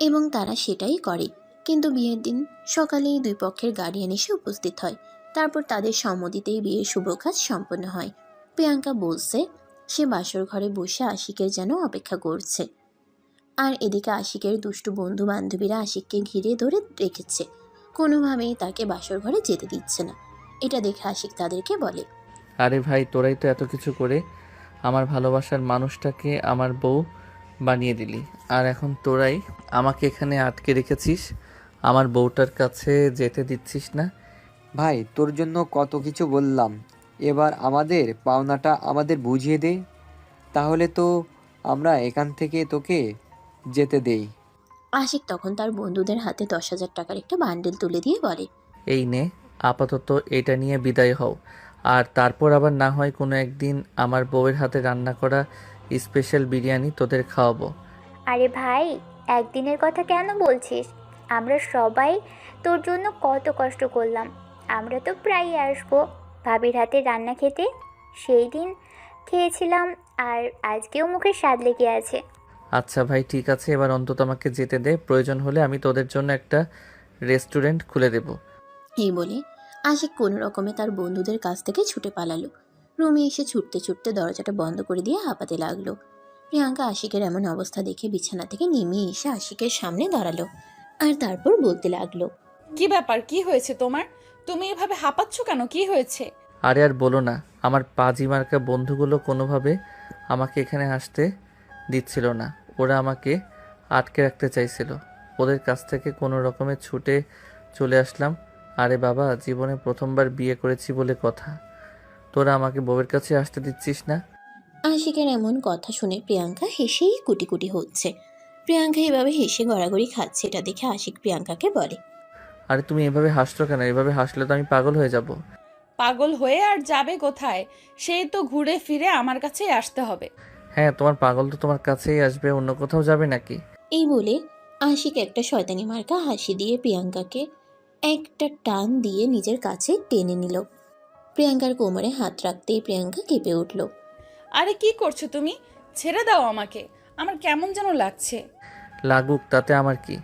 এবং তারা সেটাই করে। কিন্তু বিয়ের দিন সকালেই দুই পক্ষের গার্ডিয়ান এসে উপস্থিত হয়। তারপর তাদের সম্মতিতেই বিয়ের শুভ কাজ সম্পন্ন হয়। প্রিয়াঙ্কা বলছে সে বাসর ঘরে বসে আশিকের যেন অপেক্ষা করছে, আর এদিকে আশিকের দুষ্টু বন্ধু বান্ধবীরা আশিককে ঘিরে ধরে রেখেছে, কোনোভাবেই তাকে বাসর ঘরে যেতে দিচ্ছে না। এটা দেখে আশিক তাদেরকে বলে, আরে ভাই, তোরাই তো এত কিছু করে আমার ভালোবাসার মানুষটাকে আমার বউ বানিয়ে দিলি, আর এখন তোরাই আমাকে এখানে আটকে রেখেছিস, আমার বউটার কাছে যেতে দিচ্ছিস না। ভাই, তোর জন্য কত কিছু বললাম, এবার আমাদের পাওনাটা আমাদের বুঝিয়ে দে, তাহলে তো আমরা এখান থেকে তোকে যেতে দেই। আশিক তখন তার বন্ধুদের হাতে 10,000 টাকার একটা বান্ডেল তুলে দিয়ে বলে, এই নে, আপাতত এটা নিয়ে বিদায় হও, আর তারপর আবার না হয় কোনো একদিন আমার বউয়ের হাতে রান্না করা স্পেশাল বিরিয়ানি তোদের খাওয়াবো। আরে ভাই, একদিনের কথা কেন বলছিস? আমরা সবাই তোর জন্য কত কষ্ট করলাম। আমরা তো প্রায়ই আসবো ভাবির হাতে রান্না খেতে। সেই দিন খেয়েছিলাম, আর আজকেও মুখে স্বাদ লেগে আছে। আচ্ছা ভাই, ঠিক আছে, এবার অন্তত আমাকে যেতে দে, প্রয়োজন হলে আমি তোদের জন্য একটা রেস্টুরেন্ট খুলে দেব। এই বলে আশিক কোনো রকমে তার বন্ধুদের কাছ থেকে ছুটে পালালো। রুমে এসে ছুটতে ছুটতে দরজাটা বন্ধ করে দিয়ে হাঁপাতে লাগলো। প্রিয়াঙ্কা আশিকের এমন অবস্থা দেখে বিছানা থেকে নেমে এসে আশিকের সামনে দাঁড়ালো, আর তারপর বলতে লাগলো, কি ব্যাপার, কি হয়েছে তোমার? তুমি এভাবে হাঁপাচ্ছ কেন? কি হয়েছে? আরে আর বলো না, আমার পাজি মার্কা বন্ধুগুলো কোনোভাবে আমাকে এখানে আসতে দিচ্ছিল না, ওরা আমাকে আটকে রাখতে চাইছিল। ওদের কাছ থেকে কোনো রকমে ছুটে চলে আসলাম। আরে বাবা, জীবনে প্রথমবার বিয়ে করেছি বলে কথা, তোরা আমাকে বউয়ের কাছে আসতে দিচ্ছিস না। আশিকের এমন কথা শুনে প্রিয়াঙ্কা হেসেই কুটি কুটি হচ্ছে। প্রিয়াঙ্কা এভাবে হেসে গড়াগড়ি খাচ্ছে, এটা দেখে আশিক প্রিয়াঙ্কাকে বলে, আরে তুমি এভাবে হাসছো কেন? এভাবে হাসলে তো আমি পাগল হয়ে যাব। পাগল হয়ে আর যাবে কোথায়? সেই তো ঘুরে ফিরে আমার কাছেই আসতে হবে। হ্যাঁ, তোমার পাগল তো তোমার কাছেই আসবে, অন্য কোথাও যাবে নাকি? এই বলে আশিক একটা শয়তানি মার্কা হাসি দিয়ে প্রিয়াঙ্কাকে একটা টান দিয়ে নিজের কাছে টেনে নিল। প্রিয়াঙ্কার কোমরে হাত রাখতেই প্রিয়াঙ্কা কেঁপে উঠল। আরে কি করছো তুমি? ছেড়ে দাও আমাকে, আমার কেমন যেন লাগছে। লাগুক, তাতে আমার কি?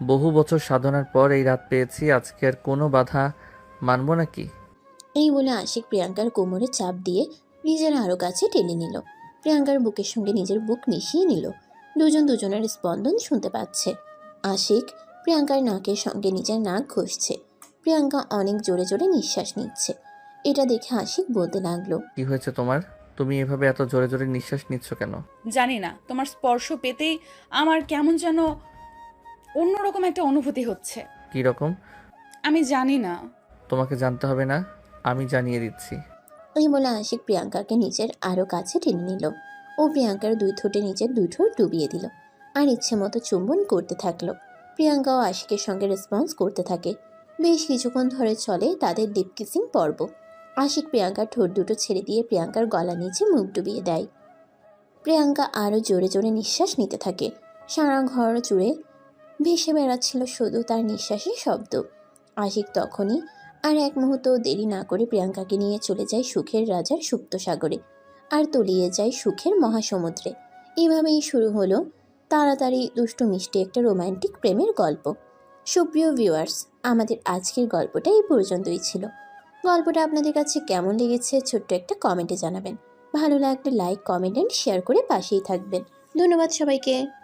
বহু বছর সাধনার পর এই রাত পেয়েছি, আজকে আর কোনো বাধা মানব নাকি? এই বলে আশিক প্রিয়াঙ্কার কোমরে চাপ দিয়ে নিজের আরও কাছে টেনে নিল। প্রিয়াঙ্কার বুকের সঙ্গে নিজের বুক মিশিয়ে নিল। দুজন দুজনের স্পন্দন শুনতে পাচ্ছে। আশিক প্রিয়াঙ্কার নাকের সঙ্গে নিজের নাক ঘষছে। প্রিয়াঙ্কা অনেক জোরে জোরে নিঃশ্বাস নিচ্ছে। এটা দেখে আশিক বলতে লাগলো, কি হয়েছে তোমার? তুমি এভাবে এত জোরে জোরে নিঃশ্বাস নিচ্ছ কেন? জানি না, তোমার স্পর্শ পেতেই আমার কেমন যেন অন্যরকম একটা অনুভূতি হচ্ছে। কি রকম? আমি জানি না। তোমাকে জানতে হবে না, আমি জানিয়ে দিচ্ছি। এই বলে আশিক প্রিয়াঙ্কাকে নিজের আরও কাছে টেনে নিল। ও প্রিয়াঙ্কার দুই ঠোঁটে নিজের দুই ঠোঁট ডুবিয়ে দিল, আর ইচ্ছে মতো চুম্বন করতে থাকলো। প্রিয়াঙ্কাও আশিকের সঙ্গে রেসপন্স করতে থাকে। বেশ কিছুক্ষণ ধরে চলে তাদের ডিপ কিসিং পর্ব। আশিক প্রিয়াঙ্কার ঠোঁট দুটো ছেড়ে দিয়ে প্রিয়াঙ্কার গলা নিচে মুখ ডুবিয়ে দেয়। প্রিয়াঙ্কা আরও জোরে জোরে নিঃশ্বাস নিতে থাকে। সারা ঘর জুড়ে ভেসে বেড়াচ্ছিল শুধু তার নিঃশ্বাসের শব্দ। আশিক তখনই আর এক মুহূর্ত দেরি না করে প্রিয়াঙ্কাকে নিয়ে চলে যায় সুখের রাজার সুপ্ত সাগরে, আর তলিয়ে যায় সুখের মহাসমুদ্রে। এভাবেই শুরু হলো তাড়াতাড়ি দুষ্টু মিষ্টি একটা রোমান্টিক প্রেমের গল্প। সুপ্রিয় ভিউয়ার্স, আমাদের আজকের গল্পটা এই পর্যন্তই ছিল। গল্পটা আপনাদের কাছে কেমন লেগেছে ছোট্ট একটা কমেন্টে জানাবেন। ভালো লাগলে লাইক, কমেন্ট অ্যান্ড শেয়ার করে পাশেই থাকবেন। ধন্যবাদ সবাইকে।